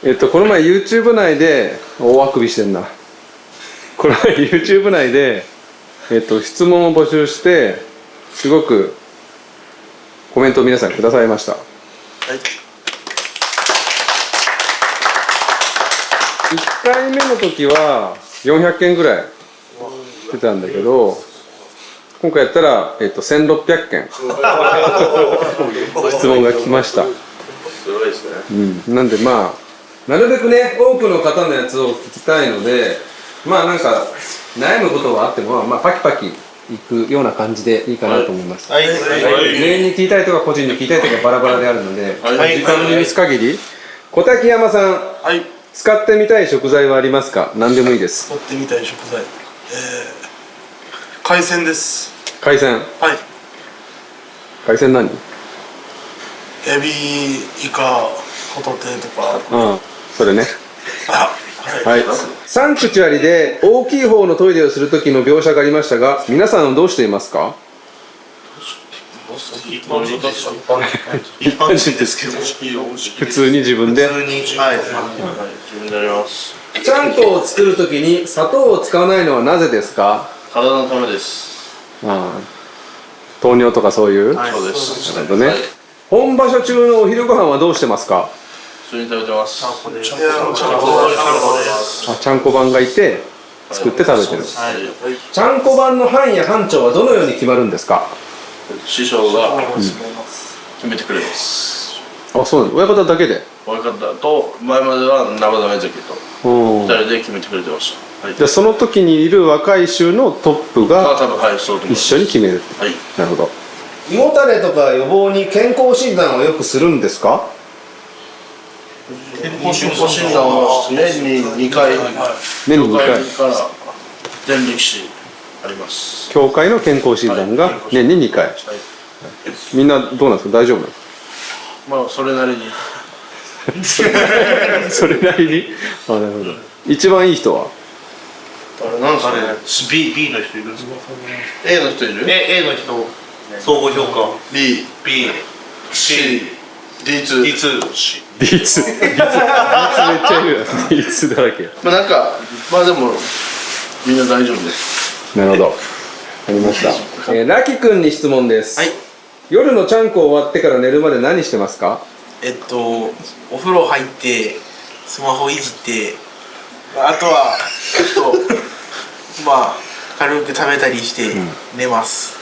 この前 YouTube 内で大あくびしてんな。この前 YouTube 内で質問を募集してすごくコメントを皆さんくださいました。はい。1回目の時は400件ぐらい出たんだけど、今回やったら1600件質問が来ました。すごいですね。なんでまあなるべくね多くの方のやつを聞きたいので、まあなんか悩むことがあってもまあパキパキいくような感じでいいかなと思います。はい。全員に聞いたいとか個人に聞いたいとかバラバラであるので、時間の許す限り。小滝山さん、使ってみたい食材はありますか？何でもいいです。使ってみたい食材、海鮮です。海鮮。はい。海鮮何？エビ、イカ、ホタテとか。ああ、それね。はい。サンクチュアリで大きい方のトイレをする時の描写がありましたが、皆さんはどうしていますか？一般人ですけど、普通に自分で。はい、自分でやります。ちゃんこを作る時に砂糖を使わないのはなぜですか？体のためです。ああ、糖尿とかそういう。そうです。なるほどね。本場所中のお昼ご飯はどうしてますか？普通に食べてます。ちゃんこ番がいて作って食べてる。ちゃんこ番の班や班長はどのように決まるんですか？師匠が決めてくれます。あ、そうなの。親方だけで。親方と前までは生田目関と2人で決めてくれてました。じゃあその時にいる若い衆のトップが一緒に決める。はい。なるほど。胃もたれとか予防に健康診断をよくするんですか？健康診断を年に2回、年に2回から全力士あります。協会の健康診断が年に2回。みんなどうなんですか？大丈夫なの？まあそれなりに。それなりに。あ、なるほど。一番いい人は？なんですかね。B の人いるんですか？ A の人いる？ A の人総合評価 B、B、C、D2 めっちゃいるよ。D2 だらけ。まあなんかまあでもみんな大丈夫です。なるほど。ありました。ラキ君に質問です。はい。夜のちゃんこ終わってから寝るまで何してますか？お風呂入ってスマホいじってあとはちょっとまあ軽く食べたりして寝ます。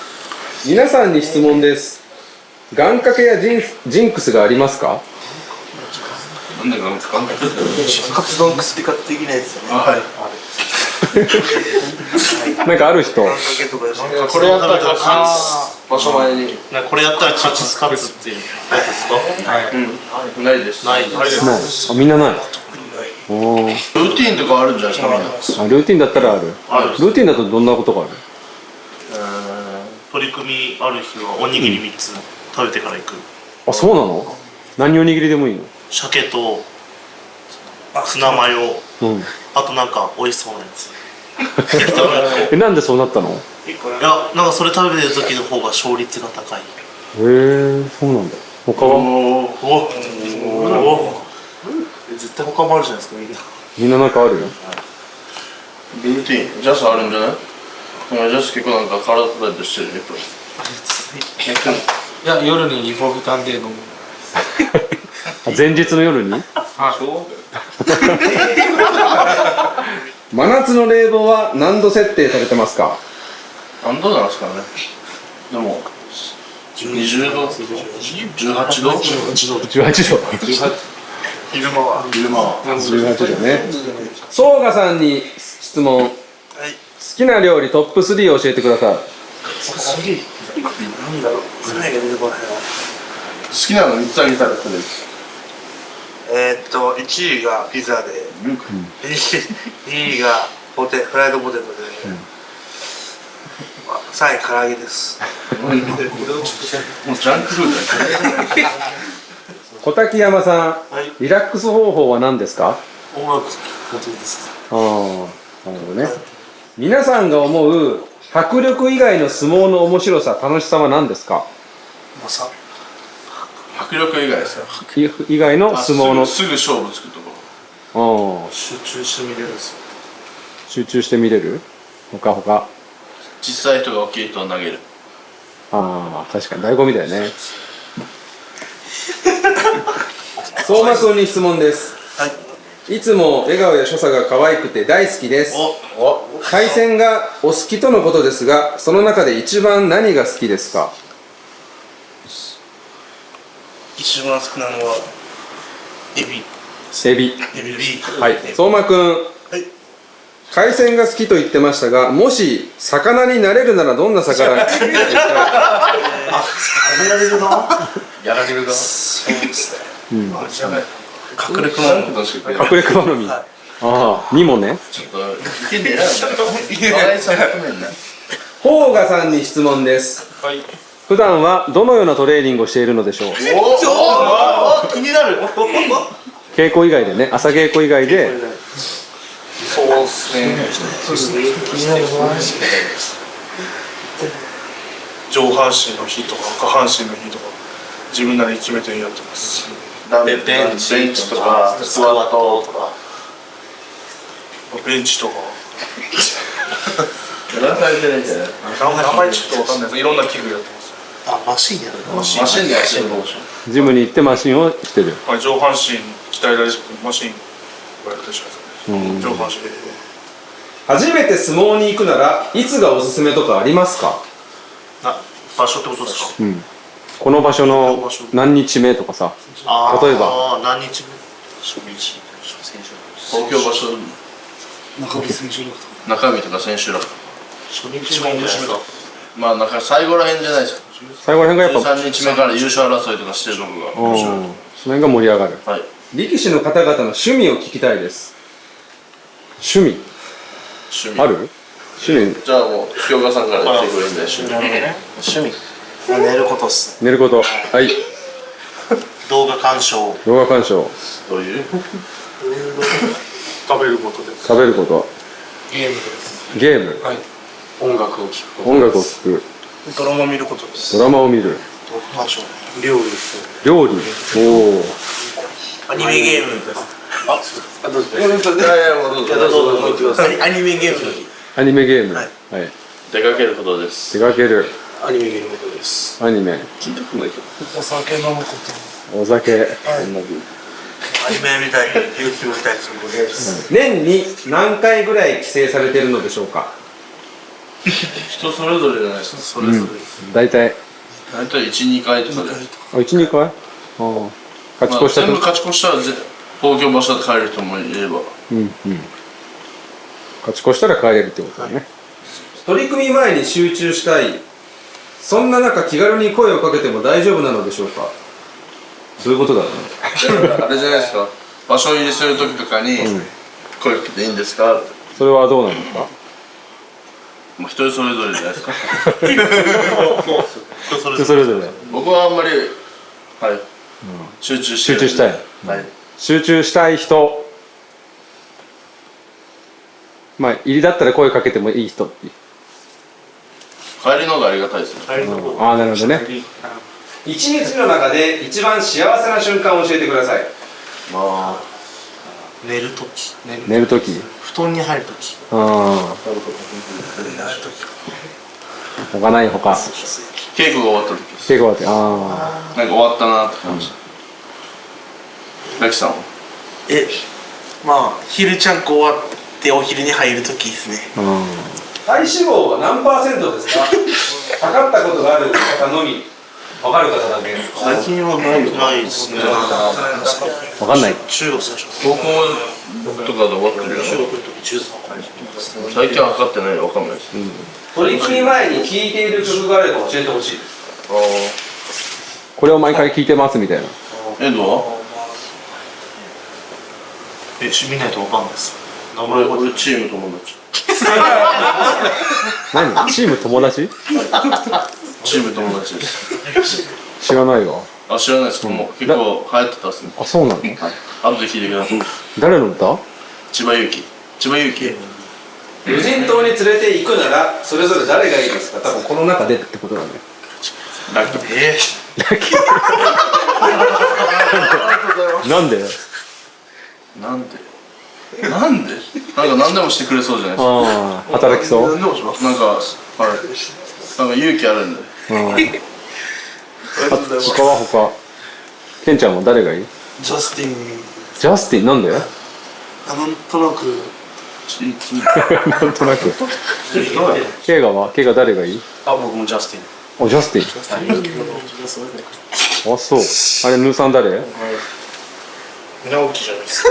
皆さんに質問です。願掛けやジンクスがありますか？なんでなんですか？カツ丼食って買って的なやつね。はい。なんかある人。これやったら勝つ。場所前に。これやったら勝つっていうやつですか？はい。ないです。ない。あ、みんなない。おー。ルーティーンとかあるんじゃないですかみんな。ルーティンだったらある。ルーティンだとどんなことがある？取り組みある日はおにぎり3つ食べてから行く。あ、そうなの？何おにぎりでもいいの？鮭とツナマヨ、あとなんか美味しそうなやつ。なんでそうなったの？いや、なんかそれ食べてる時の方が勝率が高い。へえ、そうなんだ。他は？絶対他もあるじゃないですか、みんな。みんななんかあるよ。ルーティン、ジャスあるんじゃない？ジャス結構なんか体叩いてしてるね、これ。いや、夜にリポビタンで飲む。前日の夜に？真夏の冷房は何度設定されてますか？何度なんですかね。でも20度、18度、18度。昼間は18度ね。ソーガさんに質問。好きな料理トップ3を教えてください。なんだろう。それが出てこないな。好きなの3つあげたらそれです。1位がピザで、2位がフライドポテトで、3位唐揚げです。もうジャンクフードだね。小滝山さん、リラックス方法は何ですか？音楽聴くことです。ああ、なるほどね。皆さんが思う迫力以外の相撲の面白さ、楽しさは何ですか？迫力以外ですよ。以外の相撲のすぐ勝負つくところ。ああ、集中して見れるんですよ。集中して見れる。他。小さい人が大きい人を投げる。ああ、確かに醍醐味だよね。相馬くんに質問です。いつも笑顔や所作が可愛くて大好きです。海鮮がお好きとのことですが、その中で一番何が好きですか？一番好きなのはエビ。エビ。はい。相馬くん、海鮮が好きと言ってましたが、もし魚になれるならどんな魚に食べられるな。やられる側。そうですね。うん、隠れ熊の。隠れ熊の実。ああ、にもね。ちょっといけんねえな。笑いさん含めんな。甲賀さんに質問です。はい。普段はどのようなトレーニングをしているのでしょう？お気になる。稽古以外でね、朝稽古以外で。そうですね。上半身の日とか下半身の日とか自分なりに決めてやってます。ベンチとかスクワットとかベンチとか何回やってないんじゃない？名前ちょっとわかんないです。いろんな器具やってます。あ、マシンやる。マシンでやってるの？ジムに行ってマシンをしてる。はい、上半身鍛えられるマシンをやったりしますね。上半身で。初めて相撲に行くならいつがおすすめとかありますか？場所ってことですか？うん。この場所の何日目とかさ。例えば。何日目？初日。東京場所。中身千秋楽。中身とか千秋楽。初日一番面白い。まあなんか最後らへんじゃないですか。最後らへんがやっぱ。13日目から優勝争いとかしてるのが面白い。その辺が盛り上がる。はい。力士の方々の趣味を聞きたいです。趣味ある？趣味。じゃあもう月岡さんから言ってくれるんで趣味。趣味。寝ることっす。寝ること。はい。動画鑑賞。動画鑑賞。どういう？食べることです。食べること。ゲームです。ゲーム。はい。音楽を聴く。音楽を聴く。ドラマ見ることです。ドラマを見る。料理です。料理。おお。アニメゲーム。どうぞ。いやもうどうぞ。アニメゲームの日。アニメゲーム。はい。出かけることです。出かける。アニメゲームことです。アニメ。聞いたことないけど。お酒飲むこと。お酒。アニメみたいに YouTube みたいにすることです。年に何回ぐらい帰省されてるのでしょうか？人それぞれじゃないですか。それぞれ。大体。大体1、2回とかで。あ、1、2回？ああ。勝ち越した全部勝ち越したら東京場所で帰る人もいれば。勝ち越したら帰れるってことだね。取り組み前に集中したい。そんな中気軽に声をかけても大丈夫なのでしょうか？どういうことだろうね。あれじゃないですか。場所入りする時とかに声かけていいんですか？それはどうなのか。もう一人それぞれじゃないですか。人それぞれ。僕はあんまり集中したい。集中したい人。まあ入りだったら声かけてもいい人。帰りの方がありがたいですね。ああ、なるほどね。一日の中で一番幸せな瞬間を教えてください。まあ寝るとき。寝るとき。布団に入るとき。ああ。他ない他。稽古が終わった時です。稽古終わって。ああ。なんか終わったなって感じ。ラキさんは？まあ昼ちゃんこ終わってお昼に入るときですね。体脂肪は何%ですか？測ったことがある方のみ。分かる方だけ。最近はないですね。分かんない。中学最初。高校とかで終わってるよね。最近は測ってないの分かんないです。取り組み前に聴いている曲があれば教えてほしいです。これを毎回聴いてますみたいな。エドは？見ないと分かんないです。俺チーム友達。何？チーム友達？チーム友達です。知らないわ。あ、知らないですか？もう結構流行ってたっすね。あ、そうなの？後で聞いてください。誰の歌？千葉祐希。千葉祐希。無人島に連れて行くならそれぞれ誰がいいですか？多分この中でってことだね。ラッキー。なんで？なんで？なんでなんか何でもしてくれそうじゃないですか。ああ、働きそう。何でもします。なんか、はい。なんか勇気あるんで。他は他。ケンちゃんは誰がいい？ジャスティン、ジャスティン、なんで？なんとなく、なんとなく。ケイガは？ケイガ誰がいい？あ、僕もジャスティン。あ、ジャスティン。あ、そう。あれ、ヌーさん誰？直樹じゃないですか。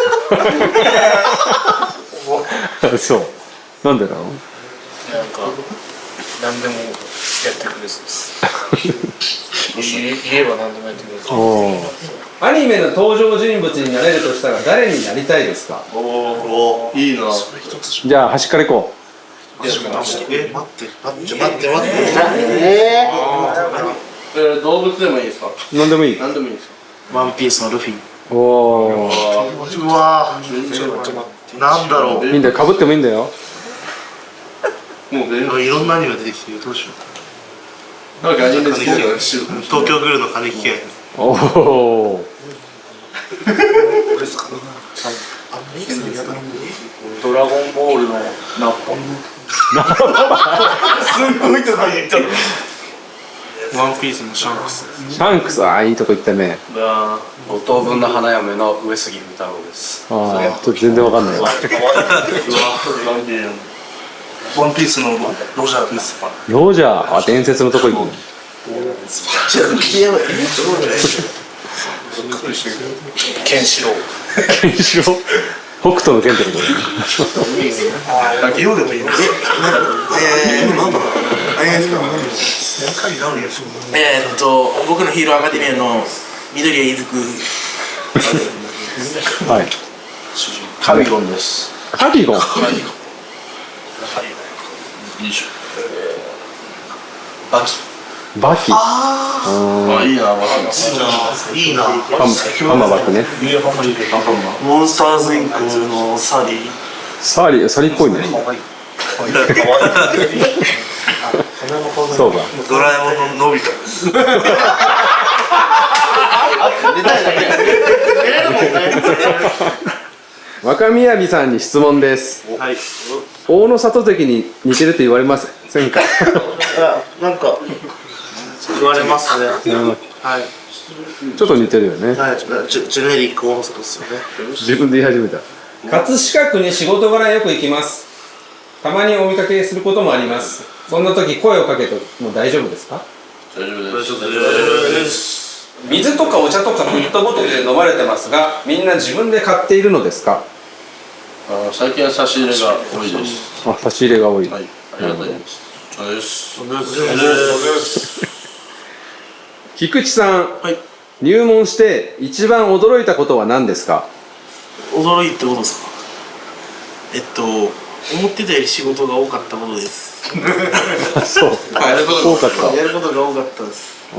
そう。なんでなの？なんか、何でもやってくれそうです。言えば何でもやってくれそう。アニメの登場人物になれるとしたら誰になりたいですか？おー、いいな。じゃあ端から行こ待って動物でもいいですか？う。何でもいい。何でもいいですか？ワンピースのルフィ。おお。うわなんだろう。いいんだよ。被ってもいいんだよ。もう全然。いろんなアニメ出てきてる。どうしよう。なんかアニメ好きだから東京グルの金木家。おお。ドラゴンボールのナッパ。すごいとこに行った。ワンピースのシャンクス。シャンクス、ああ、いいとこ行ったね。五等分の花嫁の上杉太郎です。ああ、ちょっと全然わかんないわ。ワンピースのロジャーです。ロジャー、あ、伝説のとこ行くの。ケンシロウ。ケンシロウ。北斗の剣ってこと？色でもいいです。僕のヒーローアカデミアの緑谷出久。はい。カビゴンです。カビゴン。いいでしょ。バキ。あ、いいな、バキ。いいな。ハンマーバックね。モンスターズインクのサリー。サリっぽいね。そうか。ドラえもんののび太です。若宮さんに質問です。はい。大野里関に似てると言われませんか？なんか言われますね。はい。ちょっと似てるよね。はい。ジェネリック大野里ですよね。自分で言い始めた。葛飾区に仕事柄よく行きます。たまにお見かけすることもあります。そんな時声をかけても大丈夫ですか？大丈夫です。水とかお茶とかペットボトルで飲まれてますが、みんな自分で買っているのですか？最近は差し入れが多いです。あ、差し入れが多い。はい、ありがたいです。です。菊池さん、はい。入門して一番驚いたことは何ですか？驚いってことですか？思ってたより仕事が多かったことです。そう。やることが多かった。やることが多かったです。で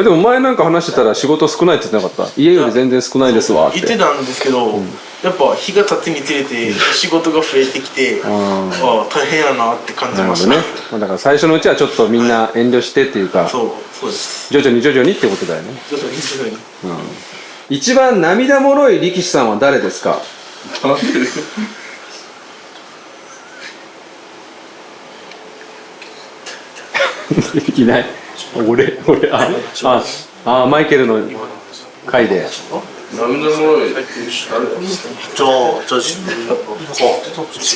も前なんか話してたら仕事少ないって言ってなかった？家より全然少ないですわって。言ってたんですけど、やっぱ日が経つにつれて仕事が増えてきて、大変やなって感じました。なるほどね。だから最初のうちはちょっとみんな遠慮してっていうか、そうです。徐々にってことだよね。徐々に。一番涙もろい力士さんは誰ですか？いない。俺マイケルの回で。涙もろい。じゃあ自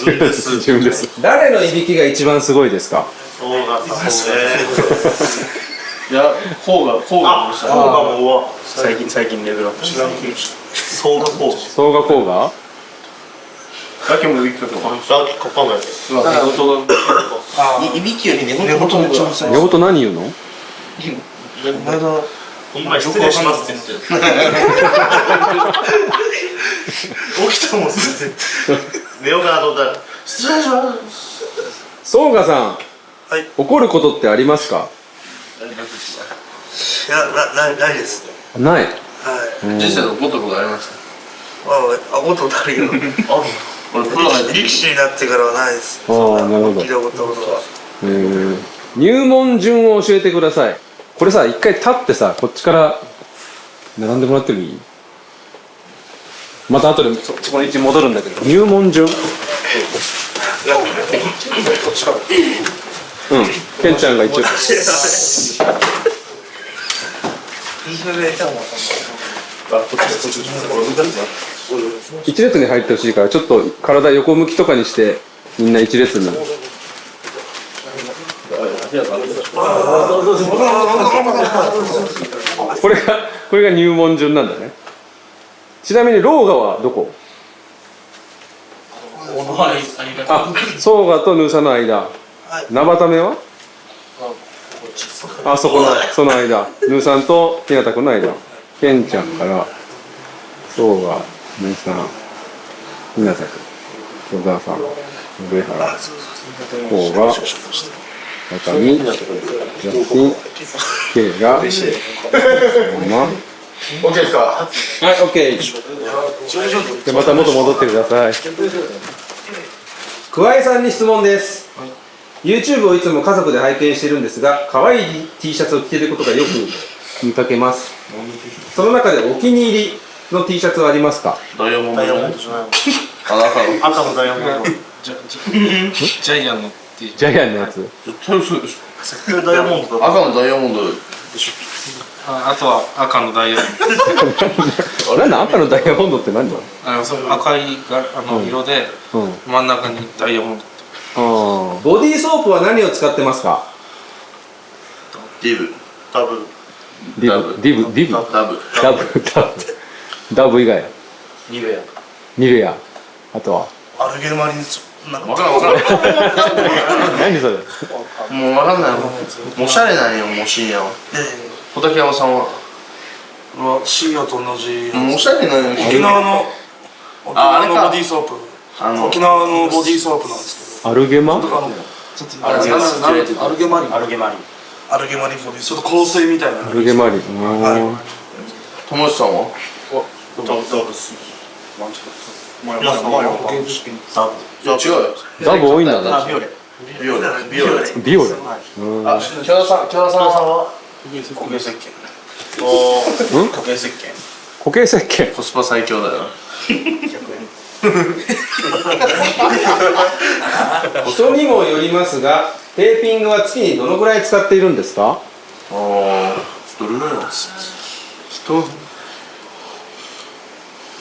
分です。自分です。誰のいびきが一番すごいですか？そうがですね。いや、こうがそうがもう最近レベルアップして。そうがこう。総合工が？だけもできたとか。ラーキかかんないです。いびきより寝言の方が。寝言何言うの？今失礼しますって言って。起きたもん全然。寝ようかなと思ったら失礼します。総賀さん、はい。怒ることってありますか？いやないです。ない。はい。人生で怒ったことありますか？怒ったことあるけど。俺プロ入って力士になってからはないです。なるほど。聞いたことは。入門順を教えてください。これさ、一回立ってさ、こっちから並んでもらってもいい？また後でそこの位置に戻るんだけど、入門順。ケンちゃんが一応。一列に入ってほしいから、ちょっと体横向きとかにして、みんな一列に。これが入門順なんだね。ちなみにローガはどこ？あ、ソーガとヌーサの間。ナバタメは？あ、その間。ヌーさんとひなたくんの間。ケンちゃんからソーガ、ヌーさん、ひなたくん、小沢さん、上原、コウが、中身、ジャスティン、ケイが、OK ですか？はい、OK。で、また元戻ってください。桑井さんに質問です。YouTube をいつも家族で拝見しているんですが、可愛い T シャツを着ていることがよく見かけます。その中でお気に入りの T シャツはありますか？ダイヤモンドじゃない。赤のダイヤモンド。ジャイアンのっていう。ジャイアンのやつ。絶対嘘でしょ。ダイヤモンド。赤のダイヤモンドでしあとは赤のダイヤモンなんだ赤のダイヤモンドって何だ？ド。赤いが色で真ん中にダイヤモンド。ボディーソープは何を使ってますか？ディブ。ダブル。ダブ以外。ニベア。ニベア。あとは。アルゲルマリンなんか。わからん。何それ？もうわかんない。もうおしゃれなんよ、もう深夜は。小竹山さんは。深夜と同じ。もうおしゃれなんよ。沖縄のボデあれかィーソープ。沖縄のボディーソープなんですけど。アルゲマ？アルゲマリンボディー。ちょっと香水みたいな。アルゲマリ。友達さんは？ダブルス。いや違うよ。ダブ多いんだね。ビオレ。ビオレ。あ、京田さんは？固形石鹸。固形石鹸。コスパ最強だよ。人にもよりますが、テーピングは月にどのぐらい使っているんですか？どれぐらいなんですか？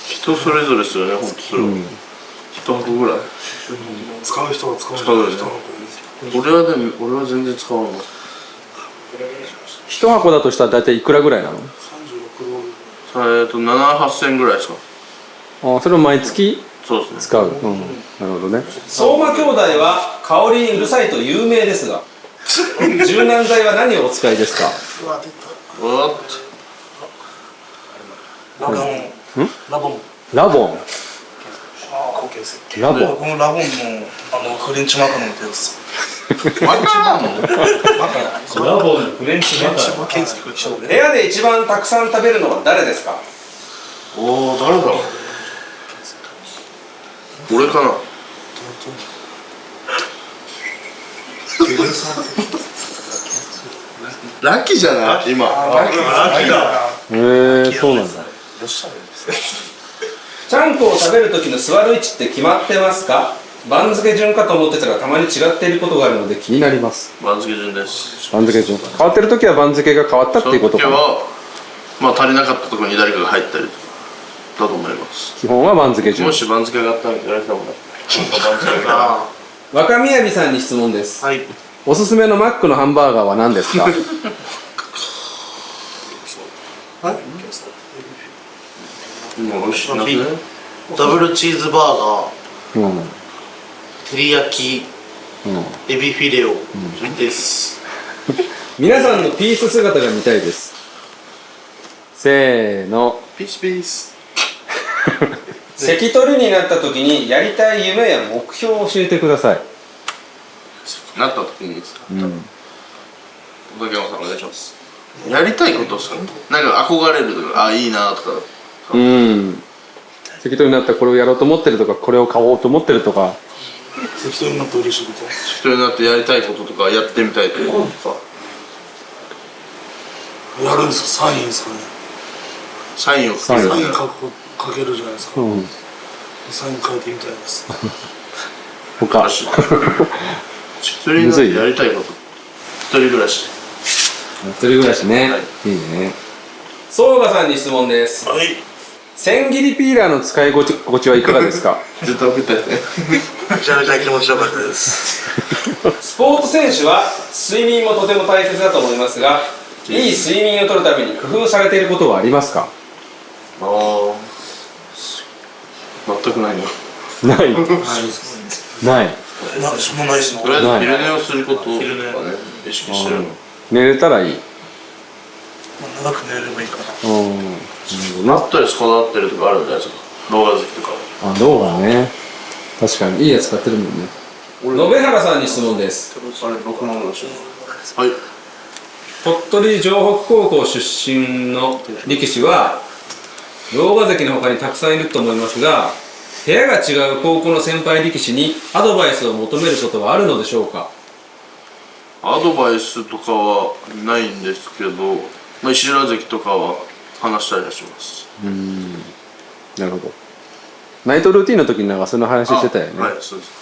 人それぞれですよね、本当それは。一箱ぐらい。使う人は使う。俺は全然使わない。一箱だとしたら大体いくらぐらいなの？7、8千ぐらいですか。それを毎月そうですね。使う。なるほどね。相馬兄弟は香りにうるさいと有名ですが、柔軟剤は何をお使いですか？ラボン。ラボン。固形石鹸。ラボン。このラボンのフレンチマカロンってやつ。わからんの？ラボンフレンチマカロン。部屋で一番たくさん食べるのは誰ですか？誰だろう？俺かな。ラッキーじゃない？今。そうなんだ。ちゃんこを食べる時の座る位置って決まってますか？番付順かと思ってたらたまに違っていることがあるので気になります。番付順です。番付順。変わってる時は番付が変わったっていうことかな。その時はまあ足りなかったところに誰かが入ったりとかだと思います。基本は番付順。もし番付があったらやられたもんだ。若宮さんに質問です。はい。おすすめのマックのハンバーガーは何ですか？ダブルチーズバーガー、うん。照り焼き、エビフィレオです。皆さんのピース姿が見たいです。せーの。ピースピース。関取になった時にやりたい夢や目標を教えてください。なった時にですか？小竹山さんお願いします。やりたいことですか？なんか憧れるとか、いいなとか。関取になったらこれをやろうと思ってるとか、これを買おうと思ってるとか。関取になって嬉しいこと。関取になってやりたいこととかやってみたいとか。やるんですか？サインですかね。サインをサイン書く。かけるじゃないですか。うん。サイン書いてみたいです。他。一人になってやりたいこと。一人暮らし。一人暮らしね。いいね。相馬さんに質問です。はい。千切りピーラーの使い心地はいかがですか？絶対送ったやつね。めちゃめちゃ気持ちよかったです。スポーツ選手は睡眠もとても大切だと思いますが、いい睡眠をとるために工夫されていることはありますか？ああ。全くないな。ない。ない。そんなないですね。とりあえず昼寝をすることとかね昼寝、意識してるの。寝れたらいい。長く寝れればいいかな。うん。あったりこだわってるとかあるんじゃないですか。動画好きとか。あ、動画ね。確かにいいやつ買ってるもんね。延原さんに質問です。あれ6万ぐらいしよう。はい。鳥取城北高校出身の力士は狼雅関の他にたくさんいると思いますが、部屋が違う高校の先輩力士にアドバイスを求めることはあるのでしょうか？アドバイスとかはないんですけど、まあ、石浦関とかは話したりはします。なるほど。ナイトルーティンの時になんかその話してたよね。はい、そうです。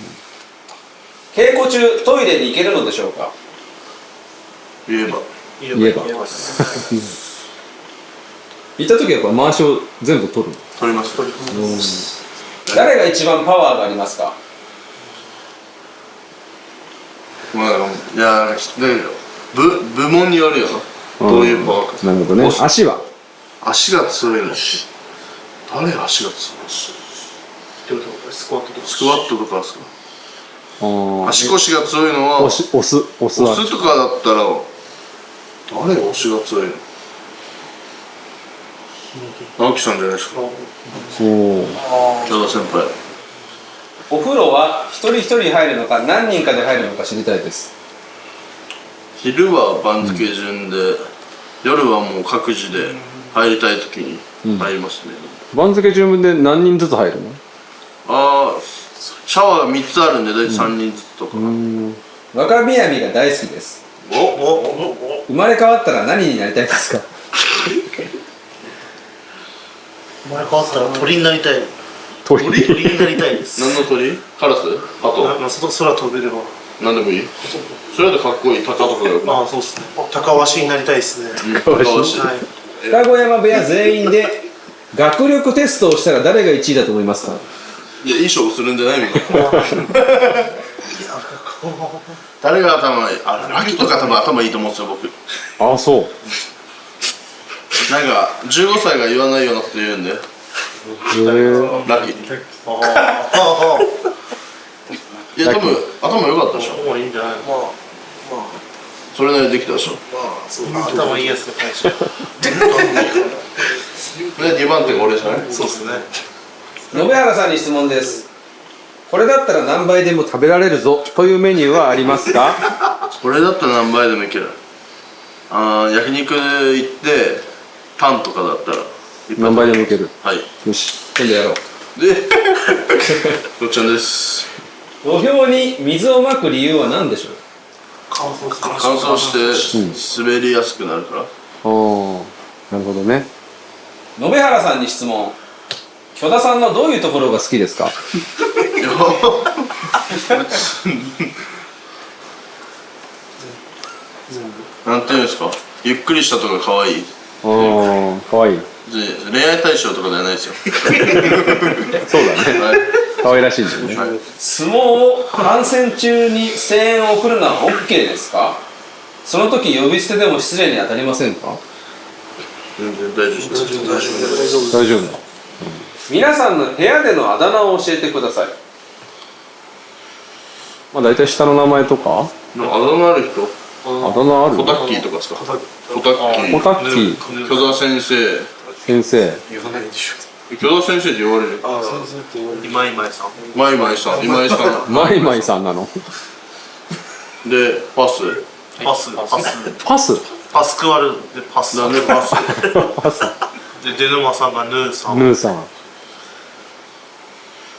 稽古中トイレに行けるのでしょうか？言えば。言えば。行った時はやっぱ回しを全部取るの？取ります。誰が一番パワーがありますか？まあ、いや、部門によるよな。どういうパワーか。なるほどね。足は？足が強いの。誰が足が強いの？スクワットとか。スクワットとかですか。あ足腰が強いのは、押す押すとかだったら、誰が押しが強いの？直樹さんじゃないですか。京田先輩。お風呂は一人一人入るのか何人かで入るのか知りたいです。昼は番付順で、夜はもう各自で入りたい時に入りますね。番付順で何人ずつ入るの？ああ、シャワーが3つあるんで大体3人ずつとか。若宮美が大好きです。生まれ変わったら何になりたいですか？生まれ変わったら鳥になりたい。鳥になりたいです。何の鳥？カラス？ハト？空飛べれば。何でもいい？それだとかっこいい鷹とかがよくない？ああ、そうですね。高鷲になりたいですね。鷹鷲。はい。双子山部屋全員で学力テストをしたら誰が1位だと思いますか？いや、いい勝負するんじゃないみたいな。誰が頭いい？ラキとか多分頭いいと思うんですよ、僕。ああ、そう。なんか、15歳が言わないようなこと言うんで。ラキ。いや、多分、頭良かったでしょ。もういいんじゃないの。まあそれなりにできたでしょ。そう頭いいやつが大将。で、2番手が俺じゃない？そうですね。延原さんに質問です。これだったら何倍でも食べられるぞというメニューはありますか？これだったら何倍でもいける。焼肉行ってタンとかだったら何倍でもいける。はい。よし、今度やろう。でどっちゃんです。土俵に水をまく理由は何でしょう？乾燥して滑りやすくなるから。ああ、なるほどね。延原さんに質問。許田さんのどういうところが好きですか？なんていうんですか、ゆっくりしたとか可愛い。ああ、かわいい。恋愛対象とかじゃないですよ。そうだね。はい。可愛らしいんだよね。はい、相撲を観戦中に声援を送るのは OK ですか？その時呼び捨てでも失礼に当たりませんか？全然大丈夫です。大丈夫だ。皆さんの部屋でのあだ名を教えてください。まあ大体下の名前とか？あだ名ある人？あだ名ある？コタッキーとかですか？コタッキー。コタッキー。許田先生。先生。言わないでしょ。許田先生って言われる。今井さん。マイマイさん、今井さん。マイマイさんなの？で、パス。パスクワルでパス。なんでパス？パス。で、デヌマさんがヌーさん。ヌーさん。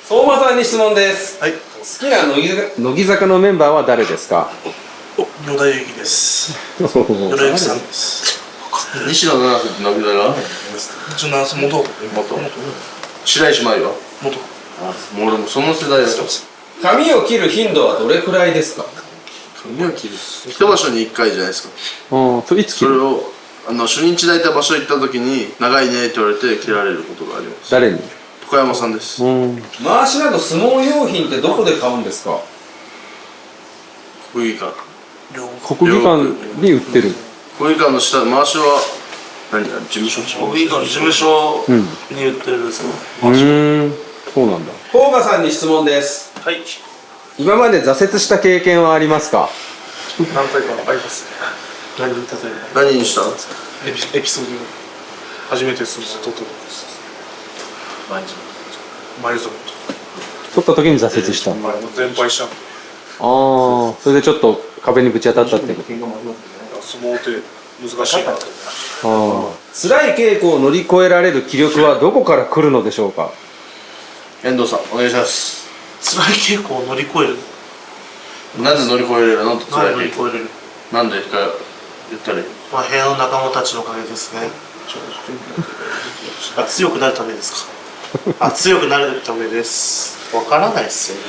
相馬さんに質問です。はい。好きな乃木坂のメンバーは誰ですか？与田祐希です。与田祐希さんです。西野七瀬って乃木坂？17歳元。白石麻衣は元もう俺もその世代だよ。髪を切る頻度はどれくらいですか？髪を切る一場所に1回じゃないですか。それいつ切る？それを初日大体場所行った時に長いねって言われて切られることがあります。誰に？床山さんです。回しなど相撲用品ってどこで買うんですか？国技館。国技館に売ってる。国技館の下回しは何事務所？国技館の事務所に売ってるんですか？そうなんだ。甲賀さんに質問です。はい。今まで挫折した経験はありますか？何回かありますね。何に例えば？何にした？エピソード。初めて相撲を取った時です。前園と。取った時に挫折した。全敗した。それでちょっと壁にぶち当たったってこと。相撲って難しいなと。辛い稽古を乗り越えられる気力はどこから来るのでしょうか？遠藤さんお願いします。辛い稽古を乗り越える。なんで乗り越えれるの？辛い乗り稽古。越えれる。なんでか言ったらいい。まあ部屋の仲間たちのおかげですね。強くなるためですか？強くなるためです。わからないですよね。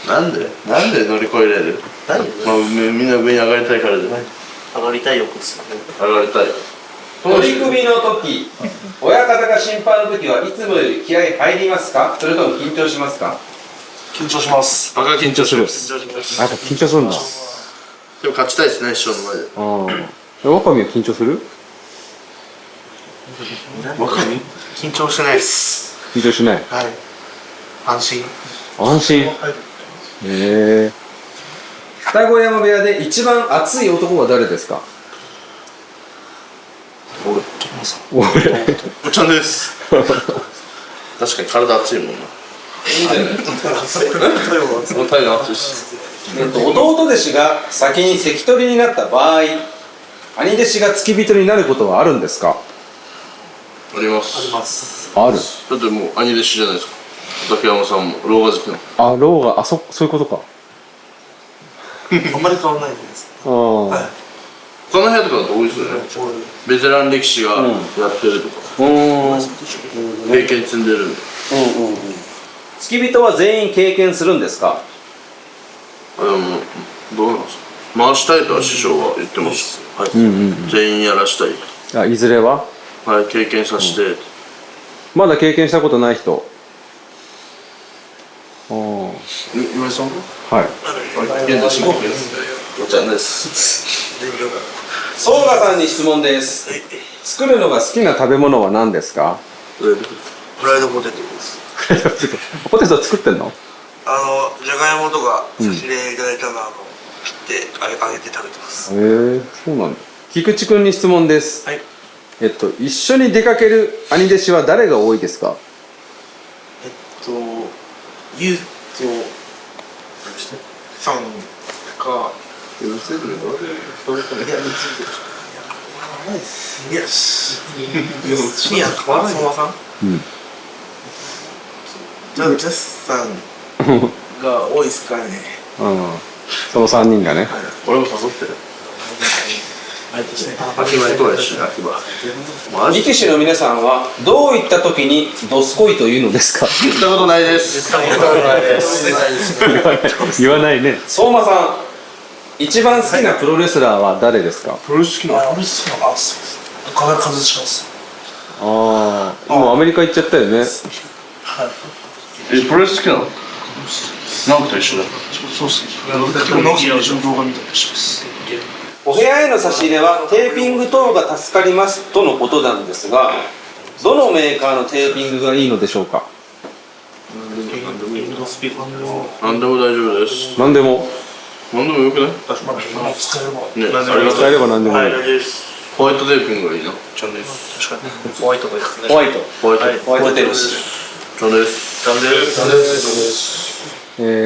なんで乗り越えれる？みんな上に上がりたいからじゃない。上がりたい欲ですよね。上がりたい。取組の時、親方が審判の時はいつもより気合い入りますか？それとも緊張しますか？緊張します。バカ緊張する。緊張します。やっぱ緊張するんだ。でも勝ちたいですね、師匠の前で。ワカミは緊張する？緊張してないです。緊張しない。はい。安心。安心。二子山部屋で一番熱い男は誰ですか？俺。おっちゃんです。確かに体熱いもんな。その体が熱いし。弟弟子が先に関取になった場合、兄弟子が付き人になることはあるんですか？あります。あります。ある。だってもう兄弟子じゃないですか。竹山さんも老婆好きな。老婆、そういうことか。あんまり変わらないんですか？はい。他の部屋とかだと多いですよね。ベテラン力士がやってるとか。経験積んでる。付き人は全員経験するんですか？でもどうなんですか。回したいとは師匠は言ってます。はい。全員やらしたい。いずれは？はい、経験させて。まだ経験したことない人。岩井さん？はい。現在進行形です。おっちゃんです。総賀さんに質問です。作るのが好きな食べ物は何ですか？フライドポテトです。ポテト作ってんの？じゃがいもとか差し入れいただいたの切って揚げて食べてます。そうなんだ。菊池くんに質問です。はい。一緒に出かける兄弟子は誰が多いですか？ゆうとさんか。いや、深夜かな、相馬さん。ジャスさんが多いですかね。その3人がね。俺も誘ってる。秋葉とやし、秋葉。力士の皆さんはどういった時にどすこいというのですか？言ったことないです。言わないね。相馬さん、一番好きなプロレスラーは誰ですか？プロレス好きな岡田和親です。もうアメリカ行っちゃったよね。プロレス好きなの？直樹と一緒だ。そうっすね。結構直樹の動画見たりします。お部屋への差し入れはテーピング等が助かりますとのことなんですが、どのメーカーのテーピングがいいのでしょうか？何でも大丈夫です。何でも。何でもよくない？使えれば。ね、使えれば何でもいい。ホワイトテーピングがいいな。ちゃんです。確かに。ホワイトですね。ホワイト。ホワイトテーピング。ちゃんです。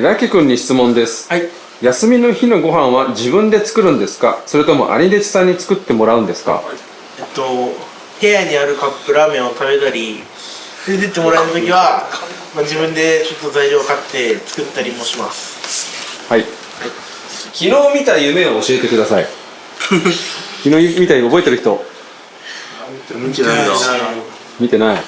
ラキ君に質問です。はい。休みの日のご飯は自分で作るんですか？それとも兄弟子さんに作ってもらうんですか？部屋にあるカップラーメンを食べたり連れてってもらえるときは、自分でちょっと材料を買って作ったりもします。はい。昨日見た夢を教えてください。昨日見た夢覚えてる人？見てないな。見てない。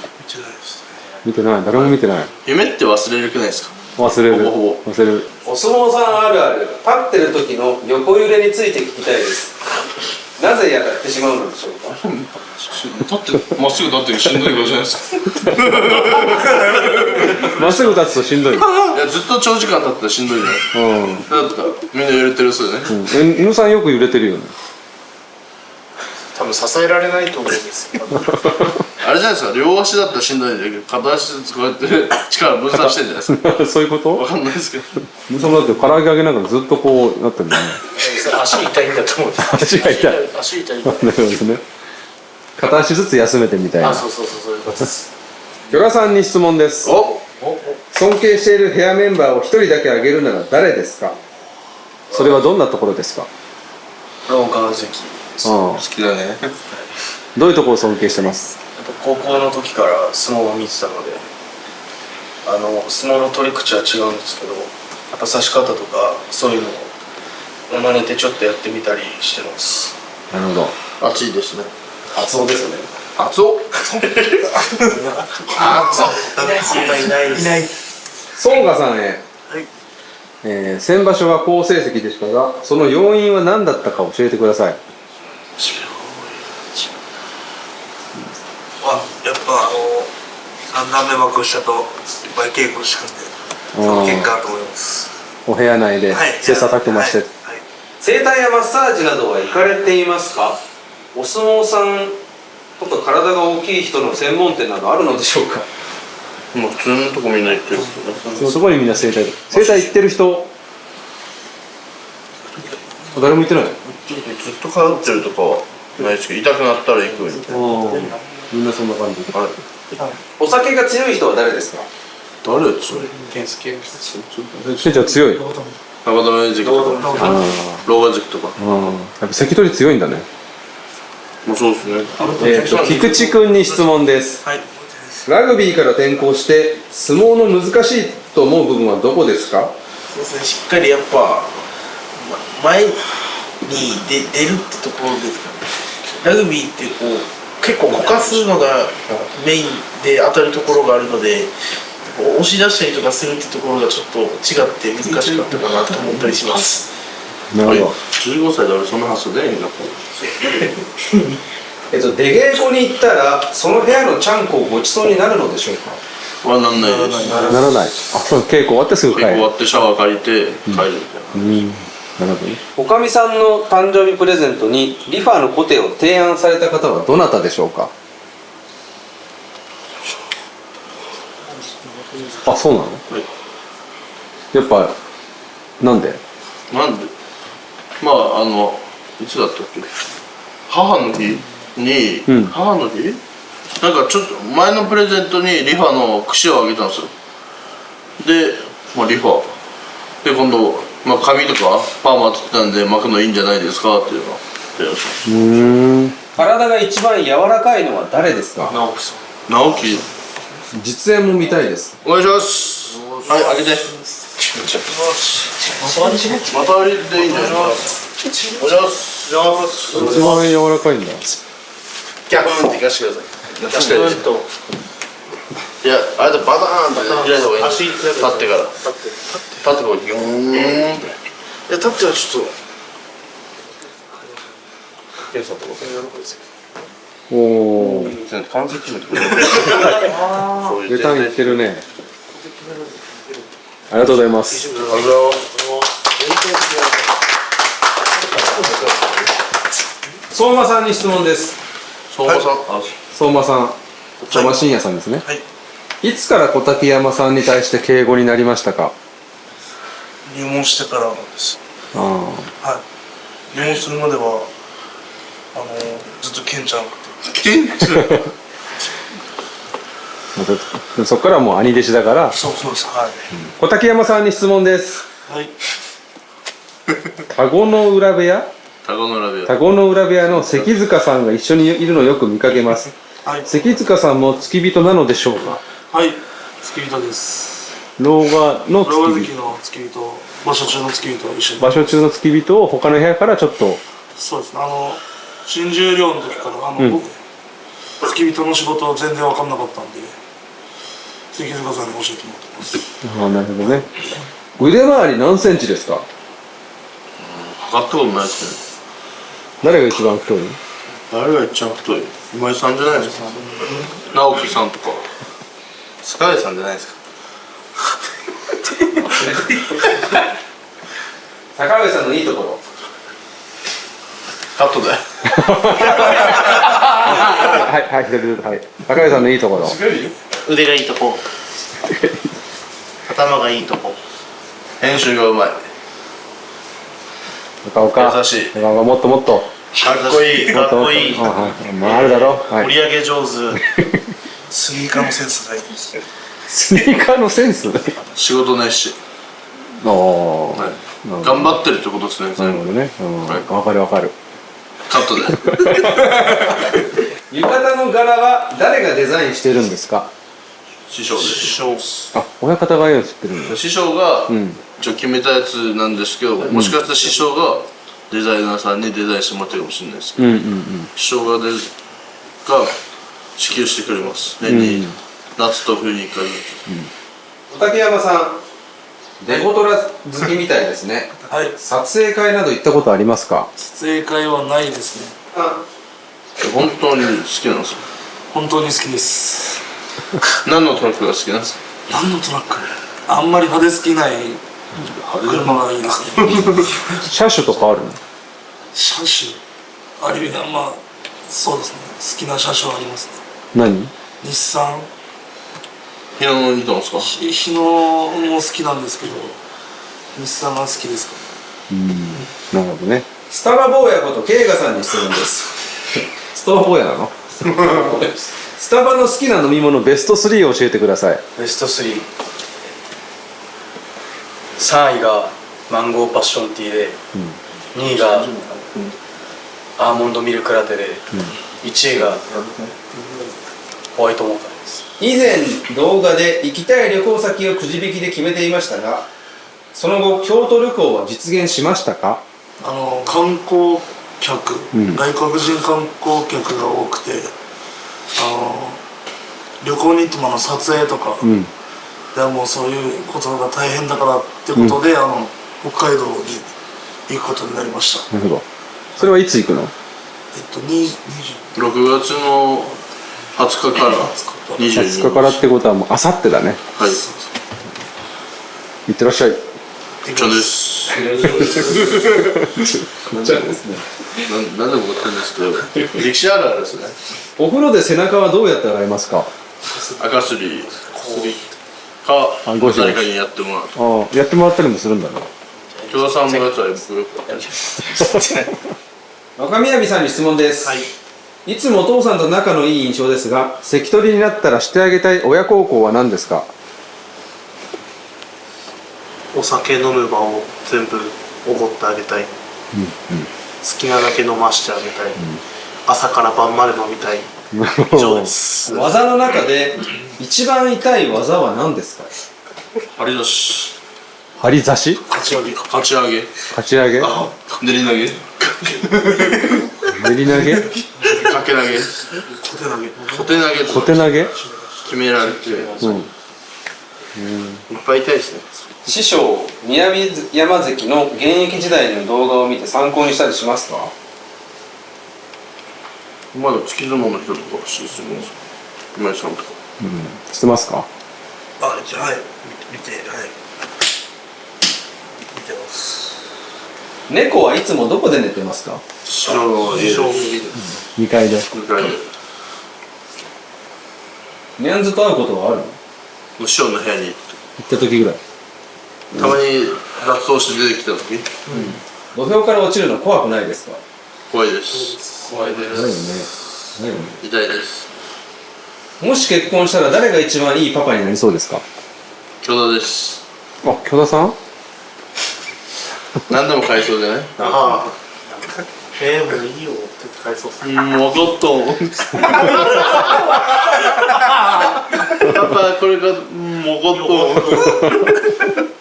見てない。誰も見てない。夢って忘れるくないですか？忘れる。ほぼほぼ忘れる。お相撲さんあるある。立ってる時の横揺れについて聞きたいです。なぜやってしまうのでしょうか。立ってまっすぐ立ってるしんどいことじゃないですか。まっすぐ立つとしんどい。いやずっと長時間立ったらしんどいじゃないですか。だったらみんな揺れてるっすよね。犬さんよく揺れてるよね。多分支えられないと思うんですよ。あれじゃないですか、両足だったらしんどいんだけど片足ずつこうやって力分散してんじゃないですか。そういうことわかんないですけど。犬さんもだって唐揚げ揚げながらずっとこうなってるんだね。足痛いんだと思うんです。足が痛い。足痛い。なるほどですね。片足ずつ休めてみたいな。そういうことです。与良さんに質問です。尊敬しているヘアメンバーを一人だけ挙げるなら誰ですか？それはどんなところですか？ローカー関好きだね。どういうところを尊敬してます？やっぱ高校の時から相撲を見てたので、相撲の取り口は違うんですけど、やっぱ差し方とかそういうのを真似てちょっとやってみたりしてます。なるほど。暑いですね。熱男ですね。熱男。いない。孫賀さんへ、先場所は好成績でしたが、その要因は何だったか教えてください。やっぱ3段目幕下といっぱい稽古してくんで、その結果だと思います。お部屋内で切磋琢磨して、はい整体やマッサージなどは行かれていますか？お相撲さんとか体が大きい人の専門店などあるのでしょうか？もう普通のとこみんな行ってるっすね。そこにみんな整体行ってる人誰も行ってない？ずっと通ってるとかはないですけど、痛くなったら行くみたいな。みんなそんな感じ。はい。お酒が強い人は誰ですか？誰それ？ケンちゃん強い。中田の関とか、老眼関とか。やっぱ関取強いんだね。もうそうですね。菊池くんに質問です。はい。ラグビーから転向して相撲の難しいと思う部分はどこですか？そうですね、しっかりやっぱ前に出るってところですかね。ラグビーってこう結構こかすのがメインで当たるところがあるので、押し出したりとかするってところがちょっと違って難しかったかなと思ったりします。なるほど。15歳で俺そんな発想出へんかった。出稽古に行ったらその部屋のちゃんこをごちそうになるのでしょうか？はなんないです。ならない。そう稽古終わってすぐ帰る。終わってシャワー借りて帰るみたいな。なるほどね。おかみさんの誕生日プレゼントにリファのコテを提案された方はどなたでしょうか？あ、そうなの？やっぱなんで？なんで？まあいつだったっけ？母の日に、母の日？なんかちょっと前のプレゼントにリファの櫛をあげたんですよ。で、まあリファで今度、まあ、髪とかパーマ当てたんで巻くのいいんじゃないですかっていうのを提案しました。体が一番柔らかいのは誰ですか？直樹さん。直樹。実演も見たいです。お願いします。はい、あげて。またあれでいいんじゃないですか。お願いします。一番柔らかいんだ。ギャフンっていかしてください。確かに。いや、あれでバターンって開いた方がいい。立ってから。立ってこうギューンって。いや、立ってはちょっと。ケンさんとこおお。関節決めてくれる。下段いってるね。ありがとうございます。相馬さんに質問です。相馬さん。相馬さん、相馬真也さんですね。はい。いつから小竹山さんに対して敬語になりましたか？入門してからなんです。はい。入門するまではずっとケンちゃんって。ケンちゃん。そこからもう兄弟子だから。そうです。はい。小竹山さんに質問です。はい。田子の浦部屋？田子の浦部屋。田子の浦部屋の関塚さんが一緒にいるのをよく見かけます。はい。関塚さんも付き人なのでしょうか？はい。付き人です。老婆の老眼付き人。関の付き人、場所中の付き人と一緒に。場所中の付き人を他の部屋からちょっと。そうですね。新十両の時から僕付き人の仕事全然分かんなかったんで、関塚さんに教えてもらってます。ああ、なるほどね。腕回り何センチですか？測ったことないですね。誰が一番太い？誰が一番太い？今井さんじゃないですか。直樹さんとか。塚地さんじゃないですか。坂上さんのいいところ。カットで。はいはい、左手はい。坂上さんのいいところ。腕がいいとこ頭がいいとこ編集がうまい。中岡。優しい。中岡もっともっと。かっこいいかっこいいもっともっとはい。まああるだろ。はい。盛り上げ上手スニーカーのセンスがいいです。スニーカーのセンス。仕事熱心。ああ。はい。頑張ってるってことですね。なるほどね。わかるわかる。カットで。浴衣の柄は誰がデザインしてるんですか？師匠です。あ、親方がよく知ってるんだ。師匠がうん。一応決めたやつなんですけど、もしかしたら師匠がデザイナーさんにデザインしてもらってるかもしれないですけど、うんうんうん。師匠が支給してくれます。年に夏と冬に1回ずつ。竹山さん、デコトラ好きみたいですね。はい。撮影会など行ったことありますか？撮影会はないですね。本当に好きなんですよ。本当に好きです。何のトラックが好きなんですか？何のトラック？あんまり派手すぎない車がいいですね。車種とかあるの？車種ある意味まあそうですね。好きな車種はありますね。何？日産日野の似たんですか？日野も好きなんですけど、日産が好きですか？なるほどね。スタバ坊やこと慶賀さんに質問です。スタバ坊やなの？スタバの好きな飲み物ベスト3を教えてください。ベスト3。3位がマンゴーパッションティーで、2位がアーモンドミルクラテで、1位がホワイトモカです。以前動画で行きたい旅行先をくじ引きで決めていましたが、その後京都旅行は実現しましたか？観光客、外国人観光客が多くて、旅行に行っても撮影とか、でもうそういうことが大変だからってことで、北海道に行くことになりました。なるほど。それはいつ行くの？ 6月の20日から22日。20日からってことはもうあさってだね。はい。いってらっしゃい。こちらです。こちらですね。何でも持ってるんですけど、歴史あるあるですね。お風呂で背中はどうやって洗いますか？赤すりか誰かにやってもらう。ああ、やってもらったりもするんだね。京田さんのやつは僕よくやってます。若宮さんに質問です。いつもお父さんと仲のいい印象ですが、関取になったらしてあげたい親孝行は何ですか？お酒飲む場を全部おごってあげたい、好きなだけ飲ましてあげたい、朝から晩まで飲みたい。以上です。技の中で一番痛い技は何ですか？張り出し、張り差し？かち上げ、かち上げ、かち上げ？練り投げ、練り投げ？かけ投げ、小手投げ、小手投げと小手投げ？決められて、いっぱい痛いですね。師匠、宮山関の現役時代の動画を見て参考にしたりしますか？まだ月相撲の人とか知ってますか？今井さんとか。知ってますか？はい、見てます。猫はいつもどこで寝てますか？師匠の家です。 2階で。2階で。ニャンズと会うことはあるの？師匠の部屋に行って。行った時ぐらい。たまに脱走して出てきた時、土俵から落ちるの怖くないですか？怖いです。怖いでだよね。す。だよね。痛いです。もし結婚したら誰が一番いいパパになりそうですか？京田です。あ、京田さん？何でも買いそうじゃない？ああ、もういいよって返そう。もう分かったパパこれがもう分かった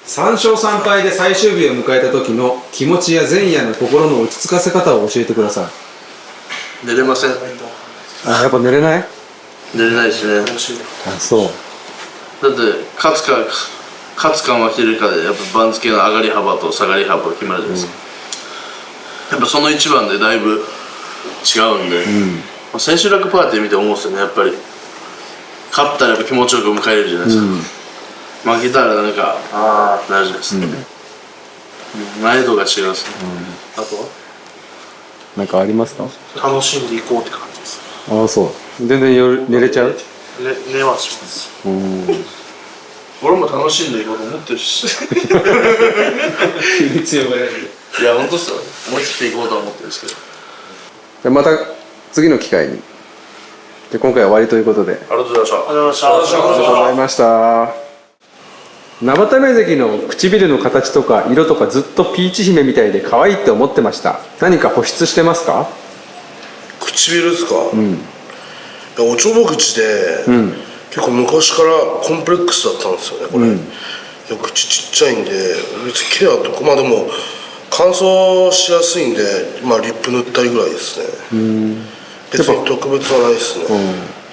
3勝3敗で最終日を迎えた時の気持ちや前夜の心の落ち着かせ方を教えてください。寝れません。あ、やっぱ寝れない？出れないですね。あ、そう。だって勝つか負けるかでやっぱ番付の上がり幅と下がり幅が決まるじゃないですか、やっぱその一番でだいぶ違うんで、まあ千秋楽パーティー見て思うんですよね。やっぱり勝ったらやっぱ気持ちよく迎えれるじゃないですか、負けたらなんかああってなるじゃないですか、難易度が違うんですね、あとはなんかありますか？楽しんでいこうって感じです。ああ、そう。全然夜寝れちゃう？寝はします。俺も楽しんでいこうと思ってるし強がられる。いや本当っすよ、思い切っていこうとは思ってるんですけど。また次の機会に。で、今回は終わりということで。ありがとうございました。ありがとうございました。生田目関の唇の形とか色とかずっとピーチ姫みたいで可愛いって思ってました。何か保湿してますか？唇ですか？いや、おちょぼ口で、結構昔からコンプレックスだったんですよね、これ。いや、口ちっちゃいんで、別にケアとか、まあでも乾燥しやすいんで、まあリップ塗ったりぐらいですね。別に特別はないですね。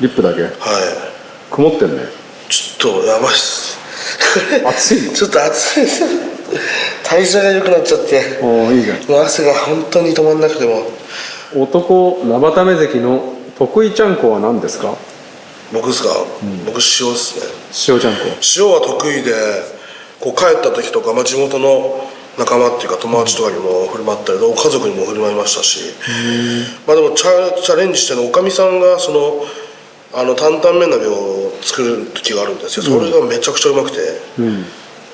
リップだけ？はい。曇ってんね。ちょっとやばいっす。暑いの？ちょっと暑いです。代謝が良くなっちゃって、おー、いいじゃん。もう汗が本当に止まんなくても。男生田目関の得意ちゃんこは何ですか？僕ですか？僕塩ですね。塩ちゃんこ。塩は得意で、こう帰った時とか、まあ、地元の仲間っていうか友達とかにも振る舞ったり、家族にも振る舞いましたし、まあでもチャレンジしてのおかみさんがその担々麺鍋を作る時があるんですよ。それがめちゃくちゃうまくて、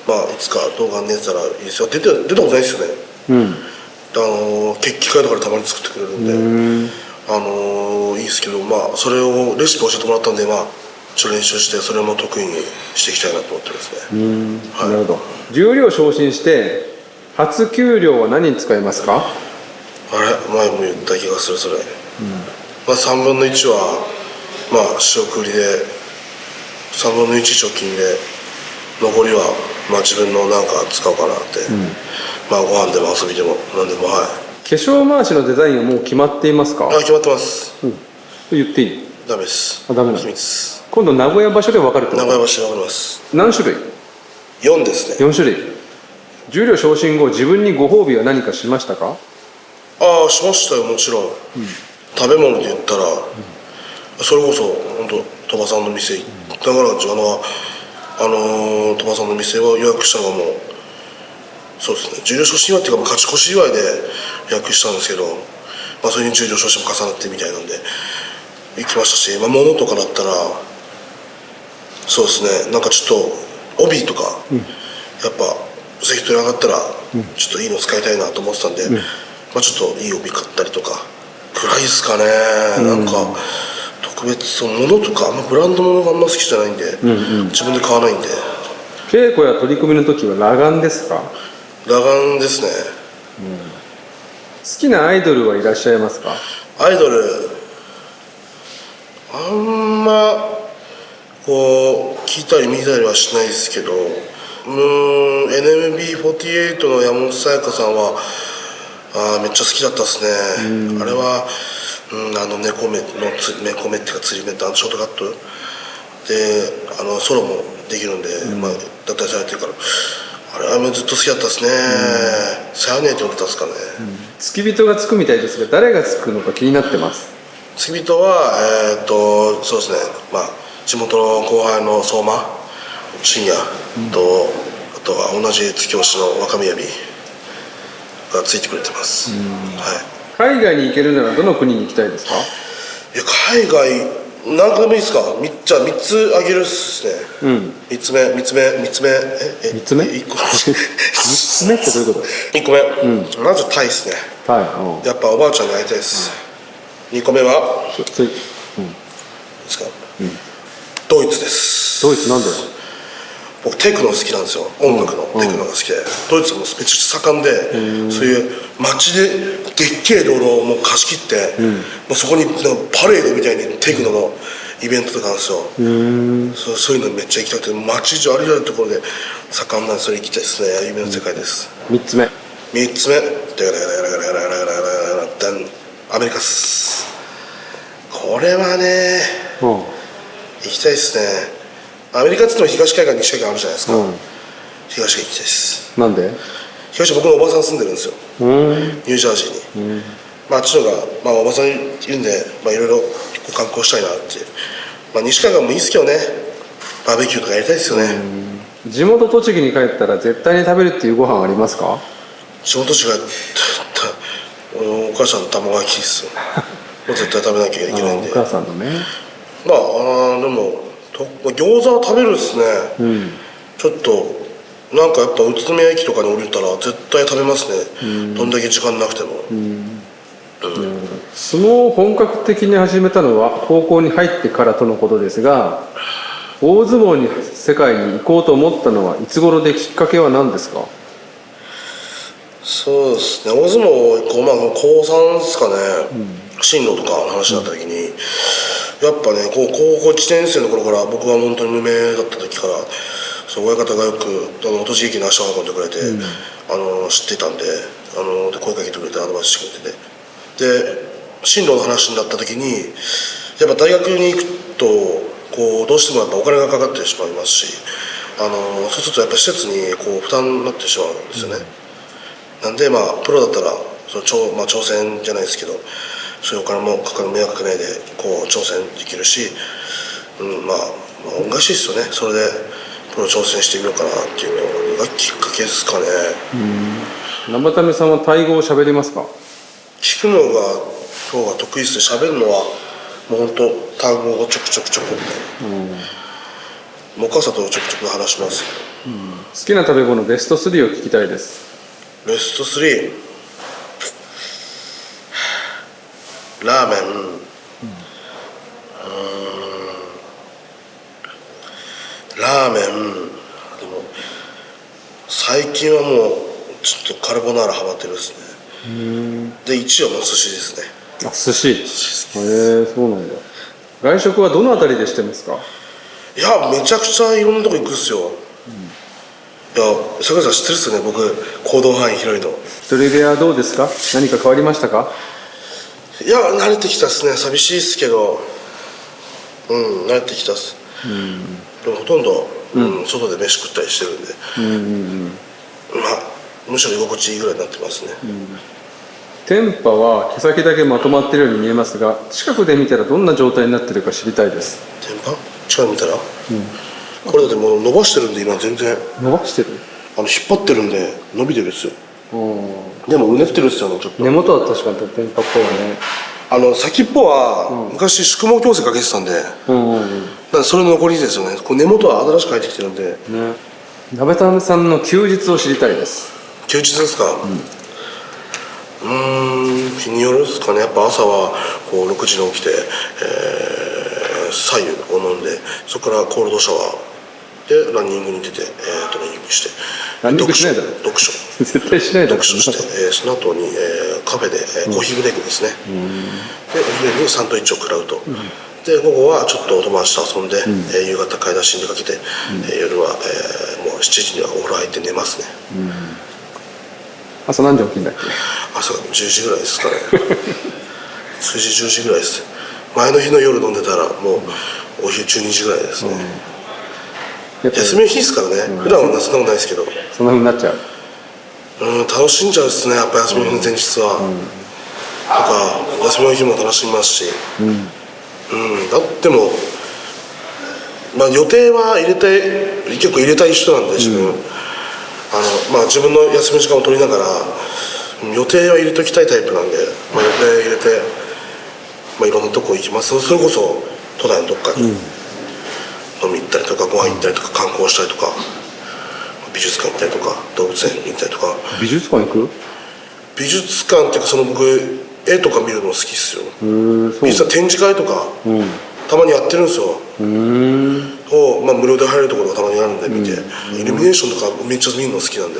まあいつか動画に出たらいいですよ。出たことないですよね。決起会とかでたまに作ってくれるんで、いいですけど、まあそれをレシピ教えてもらったんで、まあちょっと練習してそれも得意にしていきたいなと思ってますね。なるほど。重量昇進して初給料は何に使いますか？あれ、前も言った気がする、それ。まあ3分の1はまあ仕送りで、3分の1貯金で、残りはまあ自分のなんか使おうかなって、まあご飯でも遊びでも何でも。はい。化粧回しのデザインはもう決まっていますか？決まってます。言っていい？ダメです。ダメなの？秘密。今度名古屋場所で分かるってこと？名古屋場所で分かります。何種類？4ですね。4種類。重量昇進後自分にご褒美は何かしましたか？ああ、しましたよ、もちろん。食べ物で言ったら、それこそ本当鳥羽さんの店だから、鳥羽さんの店は予約したのがもう、そうですね、重量昇進祝いっていうか勝ち越し祝いで予約したんですけど、まあ、それに重量昇進も重なってみたいなんで行きましたし、まあ、物とかだったらそうですね、なんかちょっと帯とか、やっぱ関取上がったらちょっといいの使いたいなと思ってたんで、まあ、ちょっといい帯買ったりとかくらいですかね。なんか特別そう物とかあんまブランド物があんま好きじゃないんで、自分で買わないんで。稽古や取り組みの時は裸眼ですか？裸眼ですね。好きなアイドルはいらっしゃいますか？アイドルあんまこう聞いたり見たりはしないですけど、NMB48 の山本彩香さんはめっちゃ好きだったですね。あれは、猫目っていうか釣り目ってショートカットでソロもできるんで、まあ、脱退されてるからあれはずっと好きだったですね。さやねって呼んでたんですかね。付き人がつくみたいですが誰がつくのか気になってます。付き人はそうですね、まあ地元の後輩の相馬真也と、あとは同じ月教師の若宮美がついてくれてます。はい。海外に行けるならどの国に行きたいですか？いや、海外何個でもいいですか？じゃあ3つあげるっすね。3つ目3つ目1個3つ目ってどういうこと？ 1個目、まずタイですね。タイ。やっぱおばあちゃんに会いたいです。2個目はですか、ドイツです。ドイツなんで？僕テクノ好きなんですよ。音楽のテクノが好きで、ドイツもめちゃくちゃ盛んで、そういう街ででっけえ道路をもう貸し切って、もうそこにパレードみたいにテクノのイベントとかあるんですよ。そういうのめっちゃ行きたくて、街中あらゆるところで盛んなんで、それ行きたいですね。夢の世界です。3つ目アメリカっす。これはね、行きたいですね。アメリカって言っても東海岸西海岸あるじゃないですか、東が行きたいです。なんで？東は僕のおばさん住んでるんですよ、ニュージャージーに。あっちのが、おばさんいるんで、いろいろ観光したいなっていう。西海岸もいいですけどね、バーベキューとかやりたいですよね。地元栃木に帰ったら絶対に食べるっていうご飯ありますか？地元地がお母さんの卵焼きですよ。もう絶対食べなきゃいけないんで。お母さんのね。でも餃子は食べるですね、ちょっとなんかやっぱ宇都宮駅とかに降りたら絶対食べますね、どんだけ時間なくても。相撲を本格的に始めたのは高校に入ってからとのことですが、大相撲に世界に行こうと思ったのはいつ頃で、きっかけは何ですか？そうですね、大相撲高3ですかね、進路とかの話になった時に、やっぱね高校1年生の頃から、僕は本当に無名だった時から、親方がよく栃木駅に足を運んでくれて、知っていたんで、声かけてくれてアドバイスしてくれてて、で進路の話になった時に、やっぱ大学に行くとどうしてもやっぱお金がかかってしまいますし、そうするとやっぱ施設に負担になってしまうんですよね。なんでプロだったら挑戦じゃないですけど、そういうお金もかかる迷惑かけないで挑戦できるし、恩返しですよね。それでプロ挑戦してみようかなっていうのがきっかけですかね。生田目さんはタイ語を喋りますか？聞くのが今日は得意ですね。喋るのはもう本当単語をちょくちょくみたいな、もうお母さんとちょくちょく話しますけど、好きな食べ物ベスト3を聞きたいです。ベスト3、ラーメン、ラーメン、でも最近はもうちょっとカルボナーラハマってるですね。で1位はもう寿司ですね。寿司。そうなんだ。外食はどのあたりでしてますか？いや、めちゃくちゃいろんなとこ行くっすよ。いや、坂井さん知ってるっすよね、僕行動範囲広いの。一人部屋はどうですか？何か変わりましたか？いや、慣れてきたっすね。寂しいっすけど、慣れてきたっす。でもほとんど、外で飯食ったりしてるんで、むしろ居心地いいぐらいになってますね。天パは毛先だけまとまっているように見えますが、近くで見たらどんな状態になっているか知りたいです。天パ近くで見たら、これだってもう伸ばしてるんで、今全然伸ばしてる？引っ張ってるんで伸びてるっすよ。でもうねってるっすよね、ちょっと。根元は確かに天パっぽいね。先っぽは昔宿毛矯正かけてたんで、それの残りですよね。根元は新しく生えてきてるんで。鍋田さんの休日を知りたいです。休日ですか？日によるですかね。やっぱ朝は6時に起きて、白湯を飲んで、そこからコールドシャワーでランニングに出て、トレーニングして、ランニングしないだろ。読書絶対しないだろ。読書して、その後に、カフェで、コーヒーブレイクですね。でお昼にサンドイッチを食らうと。で午後はちょっとお友達と遊んで、夕方買い出しに出かけて、夜は、もう7時にはお風呂入って寝ますね。朝何時起きるんだっけ？朝10時ぐらいですかね。10時ぐらいです。前の日の夜飲んでたらもうお昼12時ぐらいですね。休みの日ですからね。普段はそんなことないですけど。そんな風になっちゃう。楽しんじゃうですね。やっぱ休みの日の前日は。とか休みの日も楽しみますし。だっても予定は結構入れたい人なんで、自分。自分の休み時間を取りながら予定は入れときたいタイプなんで、予定入れて、いろんなとこ行きます。それこそ都内のどっかに飲み行ったりとか、ご飯行ったりとか、観光したりとか、美術館行ったりとか、動物園行ったりとか。美術館行く？美術館っていうか、僕絵とか見るの好きっすよ。美術館展示会とか、たまにやってるんですよ。無料で入れるところがたまにあるんで見て、イルミネーションとかめっちゃ見るの好きなんで。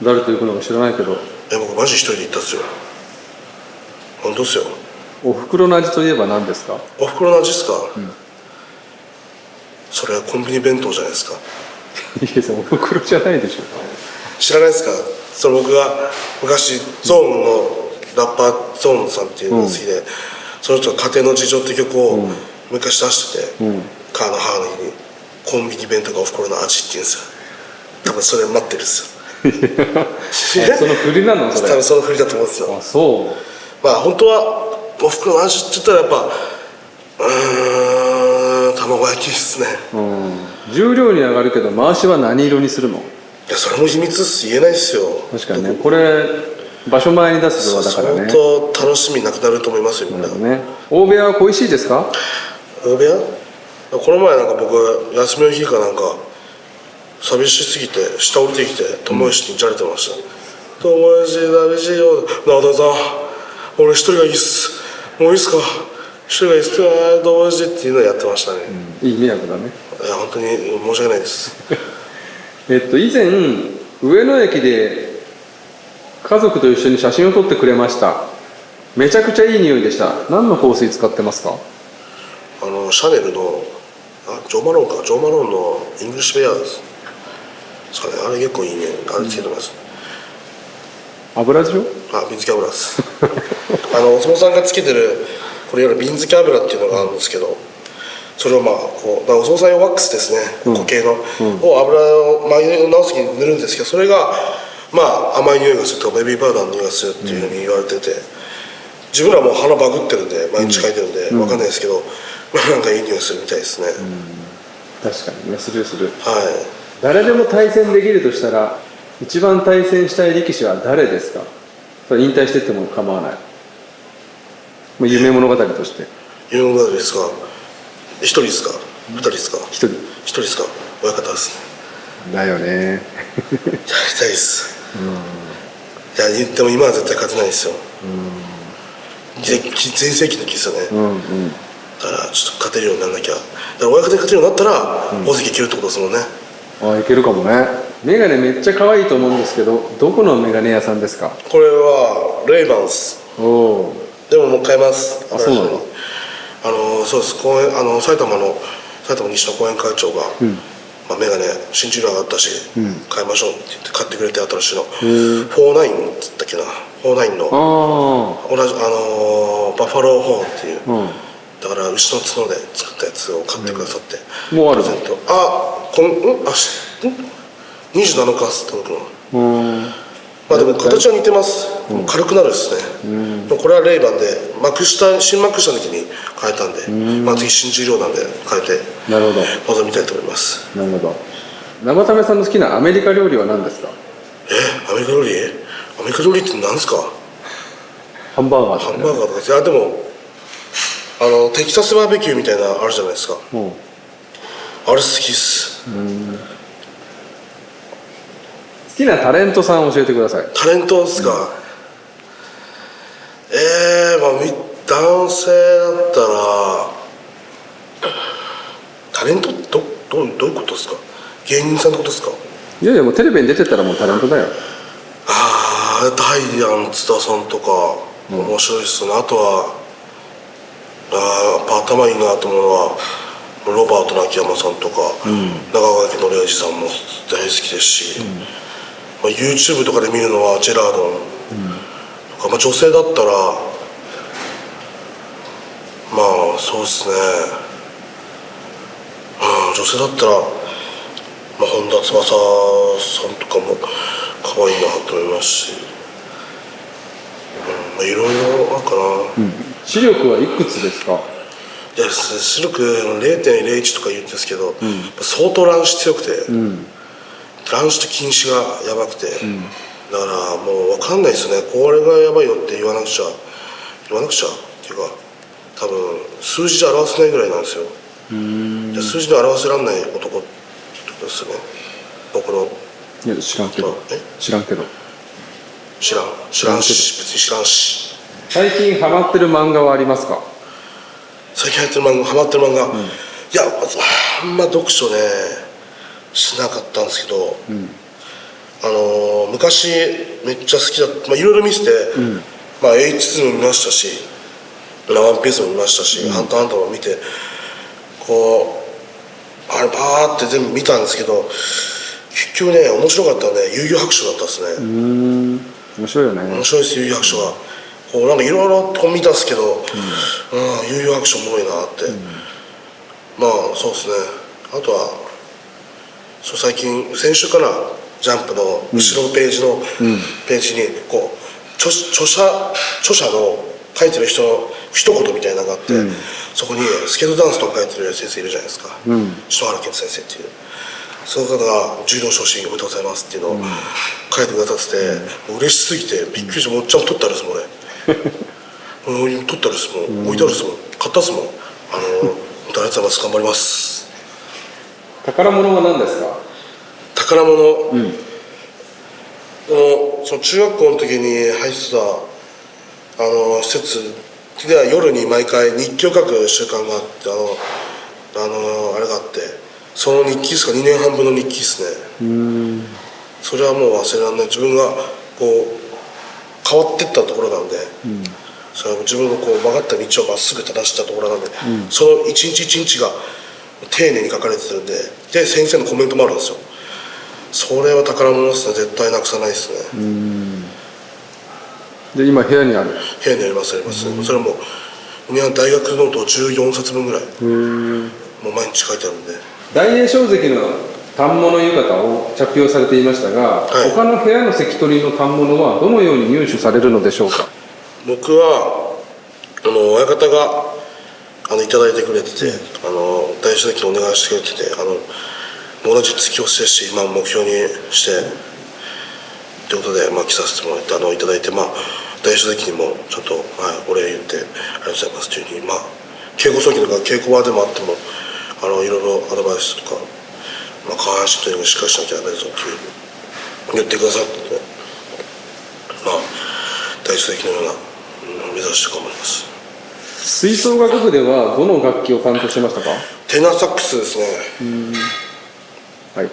誰と行くのか知らないけど。僕マジ一人で行ったっすよ。本当っすよ。お袋の味といえば何ですか？お袋の味っすか？それはコンビニ弁当じゃないですか。いや、お袋じゃないでしょ。知らないですか？僕が昔ゾーンのラッパーゾーンさんっていうのが好きで、その人が「家庭の事情」って曲を昔出してて、母の日にコンビニ弁当がおふくろの味って言うんですよ。多分それ待ってるんですよその振りなのそれ。多分その振りだと思うんですよ。あ、そまあ本当はおふくろの味って言ったらやっぱ卵焼きですね。重量に上がるけど回しは何色にするの？いやそれも秘密っす、言えないっすよ。確かにね、これ場所前に出す動画だからね。相当楽しみなくなると思いますよみんな。ね、大部屋は恋しいですか？大部屋？この前なんか僕休みの日かなんか寂しすぎて下降りてきて友達にじゃれてました。友達寂しいよ。なあ田さん、俺一人がいいっす。もういいっすか？一人がいいっす。友達っていうのをやってましたね。いい迷惑だね。いや本当に申し訳ないです。以前上野駅で家族と一緒に写真を撮ってくれました。めちゃくちゃいい匂いでした。何の香水使ってますか？シャネルのジョーマロンのイングリッシュベアーズですかね。あれ結構いいね。あれつけてます。油でしょ？瓶付け油ですお相撲さんがつけてるこれいわゆる瓶付け油っていうのがあるんですけど、それをこうお相撲さん用ワックスですね、固形の、を油を直す時に塗るんですけど、それが甘い匂いがするとかベビーパウダーの匂いがするっていうふうに言われてて、自分らもう鼻バグってるんで毎日嗅いでるんで分かんないですけど、なんかいい匂いするみたいですね。確かにね、するする。はい。誰でも対戦できるとしたら一番対戦したい力士は誰ですか？それ引退してっても構わない。夢物語として。夢物語ですか？一人ですか？二人ですか？一人ですか？親方ですね。だよね。やりたいです。いやでも今は絶対勝てないですよ。全盛期の時ですよね。だからちょっと勝てるようにならなきゃ。だから親方に勝てるようになったら大関いけるってことですもんね。いけるかもね。メガネめっちゃ可愛いと思うんですけど、どこのメガネ屋さんですか？これはレイバンス。でももう買います。あ、そうなの？そうです。埼玉西の後援会長が、メガネ新注入上がったし、買いましょうって言って買ってくれて、新しいの49っつったっけな、49の同じバファローホーンっていう、だから牛の角で作ったやつを買ってくださって、もうあるの？プレゼント。27日届くの。でも形は似てます。軽くなるですね。これはレイバンで新幕下の時に変えたんで、次新重量なんで変えて臨みたいと思います。なるほど。生田目さんの好きなアメリカ料理は何ですか？アメリカ料理？アメリカ料理って何ですか？ハンバーガーとか。ハンバーガーとか。いやでもテキサスバーベキューみたいなのあるじゃないですか。あれ好きっす。好きなタレントさん教えてください。タレントですか？男性だったらタレントどういうことですか？芸人さんのことですか？いやいや、もうテレビに出てたらもうタレントだよ。ダイアン津田さんとか面白いっすね。あとは頭いいなと思うのはロバート秋山さんとか、中川家の礼二さんも大好きですし、YouTube とかで見るのはジェラードンとか、女性だったらそうですね、女性だったら、本田翼さんとかも可愛いなと思いますし、いろいろあるかな。視力はいくつですか？いや視力 0.01 とか言うんですけど、相当乱視強くて、乱視と近視がやばくて、だからもう分かんないですよね。これがやばいよって言わなくちゃっていうか、多分数字で表せないぐらいなんですよ。数字で表せられない男ってことですよね、僕の。いや知らんけど。知らんし、別に知らんし。最近ハマってる漫画はありますか？最近ハマってる漫画、いやあんま読書ねしなかったんですけど、昔めっちゃ好きだった、いろいろ見せて、H2 も見ましたし、ワンピースも見ましたし、ハンターハンターも見て、あれバーって全部見たんですけど、結局ね面白かったので悠々白書だったですね。面白いよね。面白いです、悠々白書が。なんかいろいろ見たんですけど、悠々白書おもろいなってまあそうですね。あとは最近先週かな、ジャンプの後ろのページの、ページにこう著者の書いてる人の一言みたいなのがあって、そこにスケートダンスとか書いてる先生いるじゃないですか、篠原健先生っていう、その方が柔道昇進おめでとうございますっていうのを書いてくださってて、もう嬉しすぎてびっくりして、もっちゃん取ったんですもん俺取ったんですもん、置いてあるですもん、買ったっすもん。本当ありがとうございます、頑張ります。宝物は何ですか？宝物、その中学校の時に入ってた施設では夜に毎回日記を書く習慣があって、あれがあって、その日記ですか、2年半分の日記ですね。それはもう忘れられない。自分がこう変わっていったところなんで、それは自分のこう曲がった道をまっすぐ正したところなんで、その一日一日が丁寧に書かれてるんで、先生のコメントもあるんですよ。それは宝物ですね、絶対なくさないですね。で今部屋にある？部屋にあります、あります。それも大学ノート14冊分ぐらいもう毎日書いてあるんで。大栄翔関の反物浴衣を着用されていましたが、他の部屋の関取の反物はどのように入手されるのでしょうか？僕は親方がいただいてくれてて、大栄翔関にお願いしてくれてて、同じ突き押しですし、目標にしてということで、着させてもらっていただいて、大栄翔関にもちょっと、お礼言ってありがとうございますというふうに、稽古先とか稽古場でもあってもいろいろアドバイスとか、下半身というのをしっかりしなきゃダメだぞっていう言ってくださったので、大栄翔関のような、目指して頑張ります。吹奏楽部ではどの楽器を担当してましたか？テナーサックスですね。はい。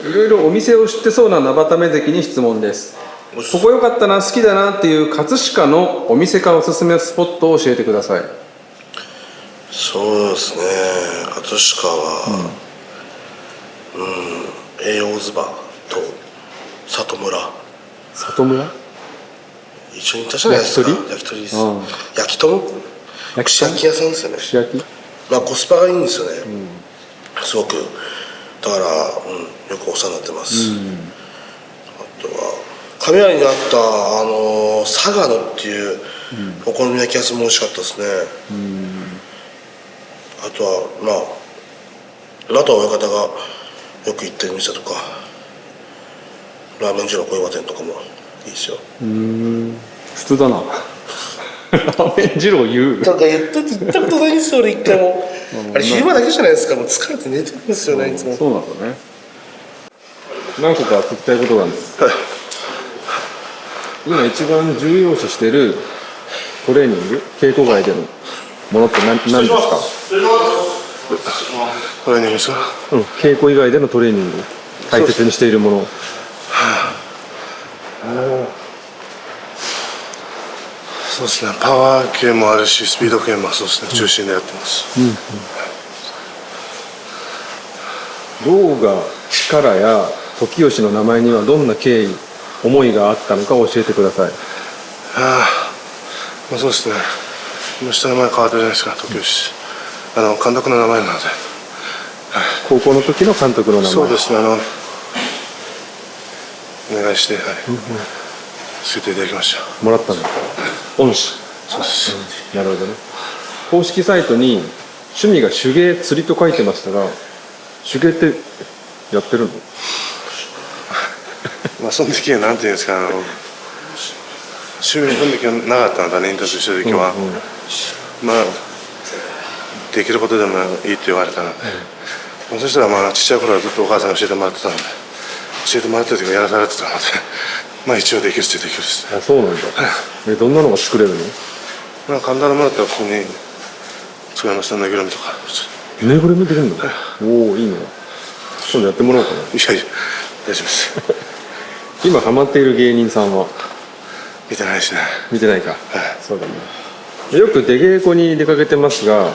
いろいろお店を知ってそうな生田目関に質問です。ここ良かったな、好きだなっていう葛飾のお店かおすすめスポットを教えてください。そうですね、葛飾は栄養ズバと里村。里村？一緒に行ったじゃないですか。焼き鳥です。焼き鳥？串焼き屋さんですよね。串焼き？コスパがいいんですよね。すごく。だから、よくお世話になってます。あとは亀有にあった佐賀のっていうお好み焼き屋さんも美味しかったですね。あとは親方がよく行ってる店とか、ラーメン二郎小岩店とかもいいですよ。普通だな。ラーメン二郎言う。なんか言ったことないんですよ、俺一回も。あれ昼間だけじゃないですか、もう疲れて寝てるんですよね、いつも。そうなんだね。何個か聞きたいことがあるんです。今一番重要視しているトレーニング、稽古外でのものって何ですか？トレーニングですか？稽古以外でのトレーニング、大切にしているもの。そうですね、パワー系もあるし、スピード系もそうですね、中心でやってます。狼雅力や時吉の名前にはどんな経緯、思いがあったのか教えてください。そうですね、下の名前変わったじゃないですか、時吉。監督の名前なので。高校の時の監督の名前。そうですね、お願いして、つけていただきました。もらったんだ。恩師。そうです。なるほどね。公式サイトに趣味が手芸釣りと書いてましたが、手芸ってやってるの？その時はなんていうんですか、趣味の時はなかったのだね、インタビューした時は。できることでもいいって言われたので、そしたらちっちゃい頃はずっとお母さんに教えてもらってたので、教えてもらってた時はやらされてたので、一応できるっちゃできるです。そうなんだ。どんなのが作れるの？簡単なものだったら普通に作れました。ぬいぐるみとか。ぬいぐるみできるの？おお、いいね。今度やってもらおうかな。いや、大丈夫です。今ハマっている芸人さんは？見てないですね。見てないか。そうだね。よく出稽古に出かけてますが、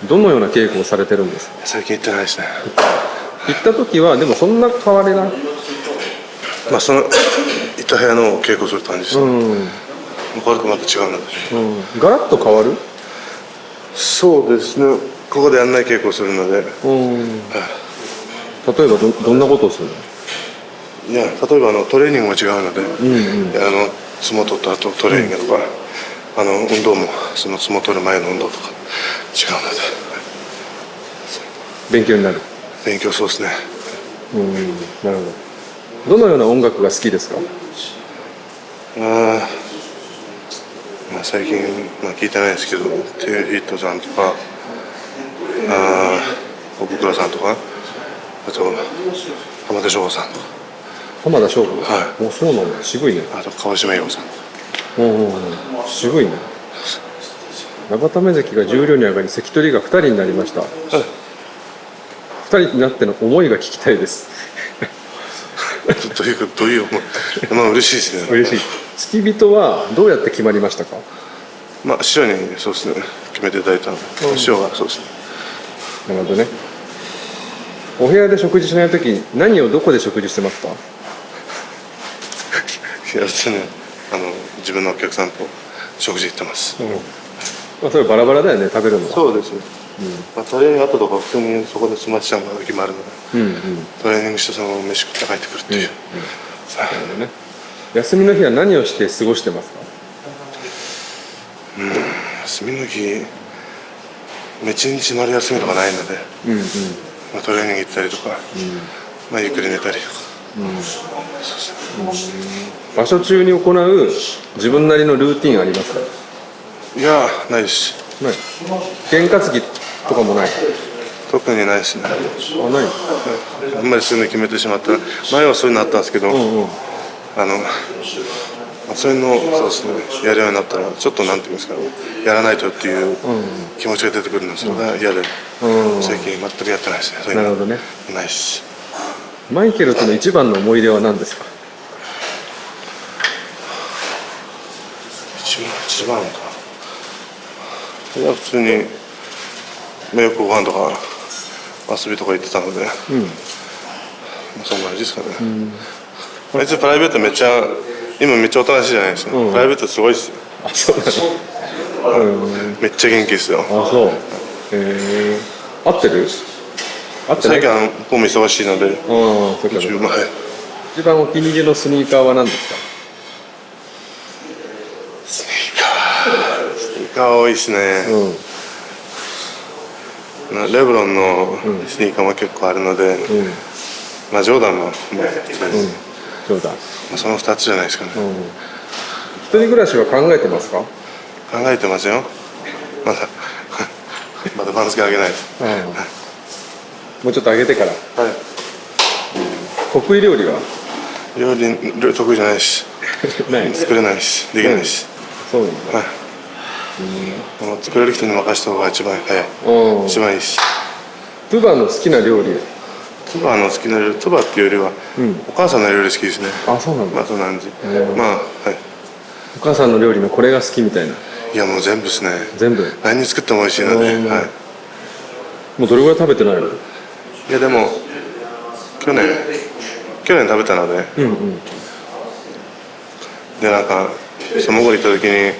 どのような稽古をされてるんですか？最近行ってないですね。行った時はでもそんな変わりない？その行った部屋の稽古する感じですね。これとまた違うんだし。ガラッと変わる？そうですね。ここでやんない稽古をするので、例えばどんなことをするの？いや例えばトレーニングも違うので、相撲取った後トレーニングとか、運動もその相撲取る前の運動とか違うので、勉強になる。勉強そうですね。なるほど。どのような音楽が好きですか？最近、聞いてないですけど、テイヒットさんとか、おぶくろさんとか、あと浜田省吾さんとか、浜田省吾。はい。そうなんだ。渋いね。あと川島洋さんとか。渋いね。長田目関が十両に上がり、関取が2人になりました。2人になっての思いが聞きたいです。どういう思い？嬉しいですね。嬉しい。付き人はどうやって決まりましたか？師匠にそうですね、決めていただいたので、師匠がそうですね。なるほどね。お部屋で食事しないとき、何をどこで食事してますか？いやですね、自分のお客さんと食事行ってます。それバラバラだよね、食べるのは。そうですね。トレーニング後とか普通にそこで済ましちゃう時もあるので、トレーニングしてそのまま飯食って帰ってくるっていう。休みの日は何をして過ごしてますか？休みの日、一日丸休みとかないので、トレーニング行ったりとか、ゆっくり寝たりとか。場所中に行う自分なりのルーティンありますか？いや、ないです。ない。験担ぎとかもない。特にないですね。ない。あんまりそういうの決めてしまったら、前はそういうのあったんですけど、そういうのをそうですね、やるようになったら、ちょっとなんていうんですか、やらないとっていう気持ちが出てくるんですよね、嫌で。最近全くやってないですね。なるほどね。ないし。マイケルとの一番の思い出は何ですか？一番か。いや、普通によくご飯とか遊びとか行ってたので、そんな感じですかね。あいつプライベートめっちゃ今めっちゃおとなしいじゃないですか。プライベートすごいですよ。そうなの？めっちゃ元気ですよ。そう。合ってる？合ってない？最近僕も忙しいので。一番お気に入りのスニーカーは何ですか？スニーカー多いですね。レブロンのスニーカーも結構あるので、ジョーダンもジョーダン。その2つじゃないですかね。一人暮らしは考えてますか？考えてますよ。まだ番付上げない。もうちょっと上げてから。得意料理は？料理得意じゃないし。作れないし、できないし。そうなんだ。作れる人に任せた方が一番早い。一番いいし。トゥバの好きな料理？トゥバの好きな料理、トゥバっていうよりは、お母さんの料理好きですね。そうなんだ。そうなんです。お母さんの料理のこれが好きみたいな。いや、もう全部ですね。全部。何作っても美味しいので。もうどれぐらい食べてないの？いや、でも去年食べたので。で、なんかその後行った時に、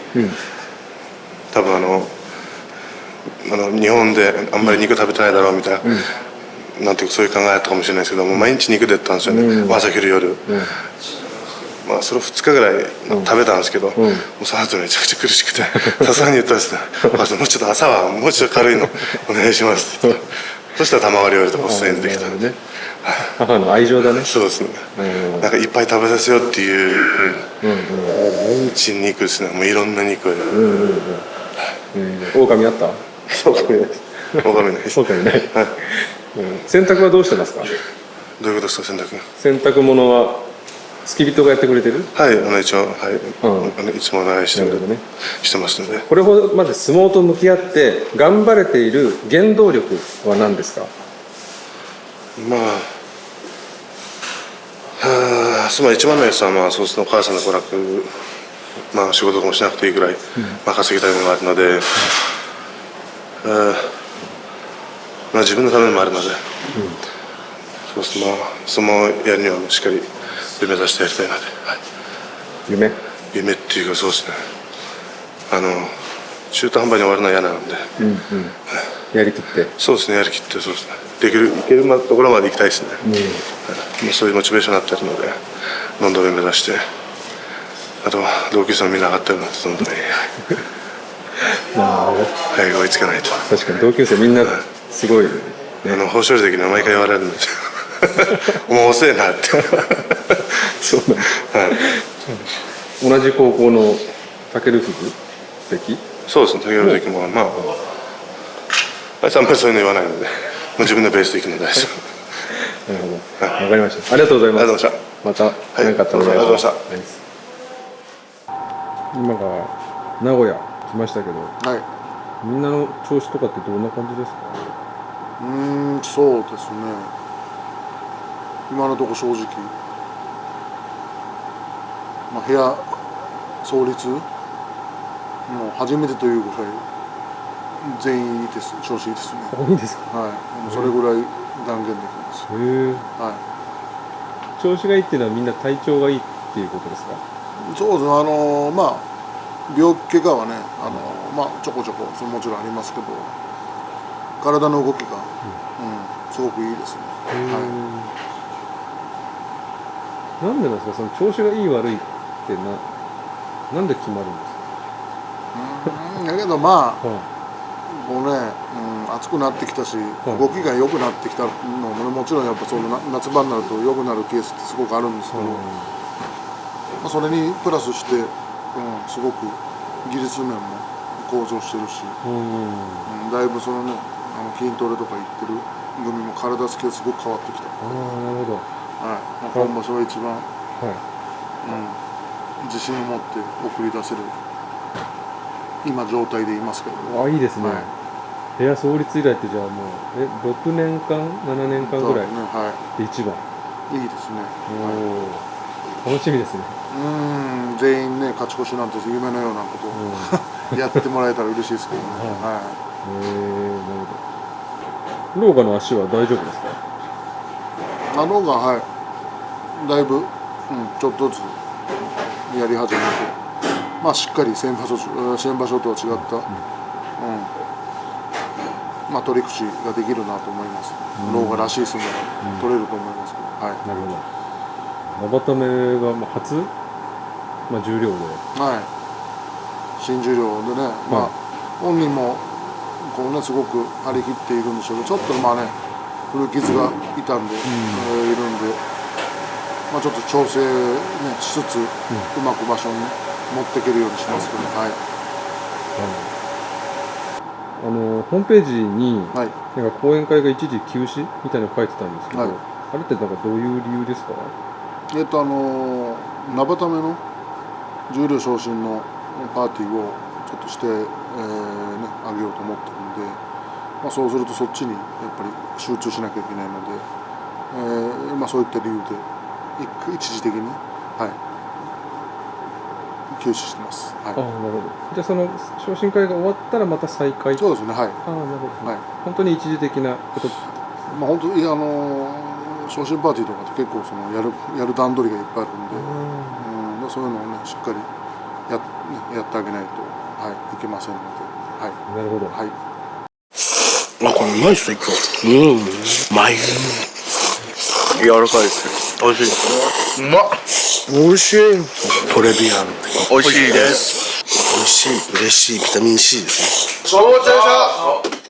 多分日本であんまり肉食べてないだろうみたいな。なんていうかそういう考えだったかもしれないですけども、毎日肉でやったんですよね。朝昼夜。それを2日ぐらい食べたんですけど、もうその後めちゃくちゃ苦しくて、さすがに言ったんですね。お母さん、もうちょっと朝はもうちょっと軽いのお願いしますって言って。そしたら玉割り料理とか普通に出てきた。母の愛情だね。そうですね。なんかいっぱい食べさせようっていう、毎日肉ですね。もういろんな肉を。狼あった？狼ない。狼ない。狼ない。洗濯はどうしてますか？どういうことですか、洗濯？洗濯物は付き人がやってくれてる？はい、一応、いつもお願いしてますので。これほどまず相撲と向き合って頑張れている原動力は何ですか？一番のやつはそうですね、お母さんの娯楽、仕事もしなくていいぐらい、稼ぎたいものがあるので、自分のためにもあるので、そうですね、相撲やるにはしっかり目指してやりたいので。夢っていうか、そうですね、中途半端に終わるのは嫌なので。やりきって。そうですね、やりきってそうですね。いけるところまで行きたいですね。もうそういうモチベーションになってるので、ロンドン目指して、あとは同級生のみんな上がってるので、ロンドンに早く追いつかないと。確かに同級生みんなすごい、ね、豊昇龍関には毎回言われるんですよ。お前遅えなって。そうなんです、同じ高校の武尊関？そうですね、武尊関もまああいつあんまりそういうの言わないので、自分のベースで行くので大丈夫。なるほど、わかりました。ありがとうございます。ありがとうございました。また何かあったらお願いします。ありがとうございました。今が名古屋来ましたけど、はい、みんなの調子とかってどんな感じですか？そうですね、今のところ正直、部屋創立もう初めてというぐらい全員いいです、調子いいですね。いいですか？はい、それぐらい断言できます。はい、調子がいいっていうのはみんな体調がいいっていうことですか？そうですね、病気怪我はね、ちょこちょこもちろんありますけど、体の動きが、すごくいいですね。なんでなんですか、その調子がいい悪いってなんで決まるんですか？だけどもうね、暑くなってきたし、動きが良くなってきたのももちろんやっぱその夏場になると良くなるケースってすごくあるんですけど、それにプラスして、すごく技術面も向上してるし、だいぶそのね、筋トレとか言ってる組も体つきがすごく変わってきた。なるほど。はい、今場所は一番、自信を持って送り出せる今状態でいますけど。いいですね。部屋創立以来ってじゃあもう6年間7年間ぐらいで一番。いいですね。楽しみですね。全員ね、勝ち越しなんて夢のようなことをやってもらえたら嬉しいですけどね。なるほど。ローガの足は大丈夫ですか？ローガだいぶ、ちょっとずつやり始めて、しっかり先場所とは違った、取り口ができるなと思います。ローガらしい相撲が取れると思いますけど。なるほど。生田目が初、重量で、新十両でね、本人もすごく張り切っているんでしょうけど、ちょっと古傷が痛んでいるんで、ちょっと調整、しつつ、うまく場所に持っていけるようにしますけど。ホームページに、講演会が一時休止みたいなの書いてたんですけど、あれってどういう理由ですか？生田目の十両昇進のパーティーをちょっとしてあげようと思ってるんで、そうするとそっちにやっぱり集中しなきゃいけないので、そういった理由で一時的に、休止してます。なるほど。じゃあその昇進会が終わったらまた再開？そうですね。なるほど。本当に一時的なこと。本当に昇進パーティーとかって結構やる段取りがいっぱいあるんで、そういうのをねしっかりやってあげないといけませんので。なるほど。これうまいっすね、今日。うまい。柔らかいですね。美味しい。うまっ。美味しい。トレビアン。美味しいです。美味しい。嬉しい。ビタミン C ですね。消防車。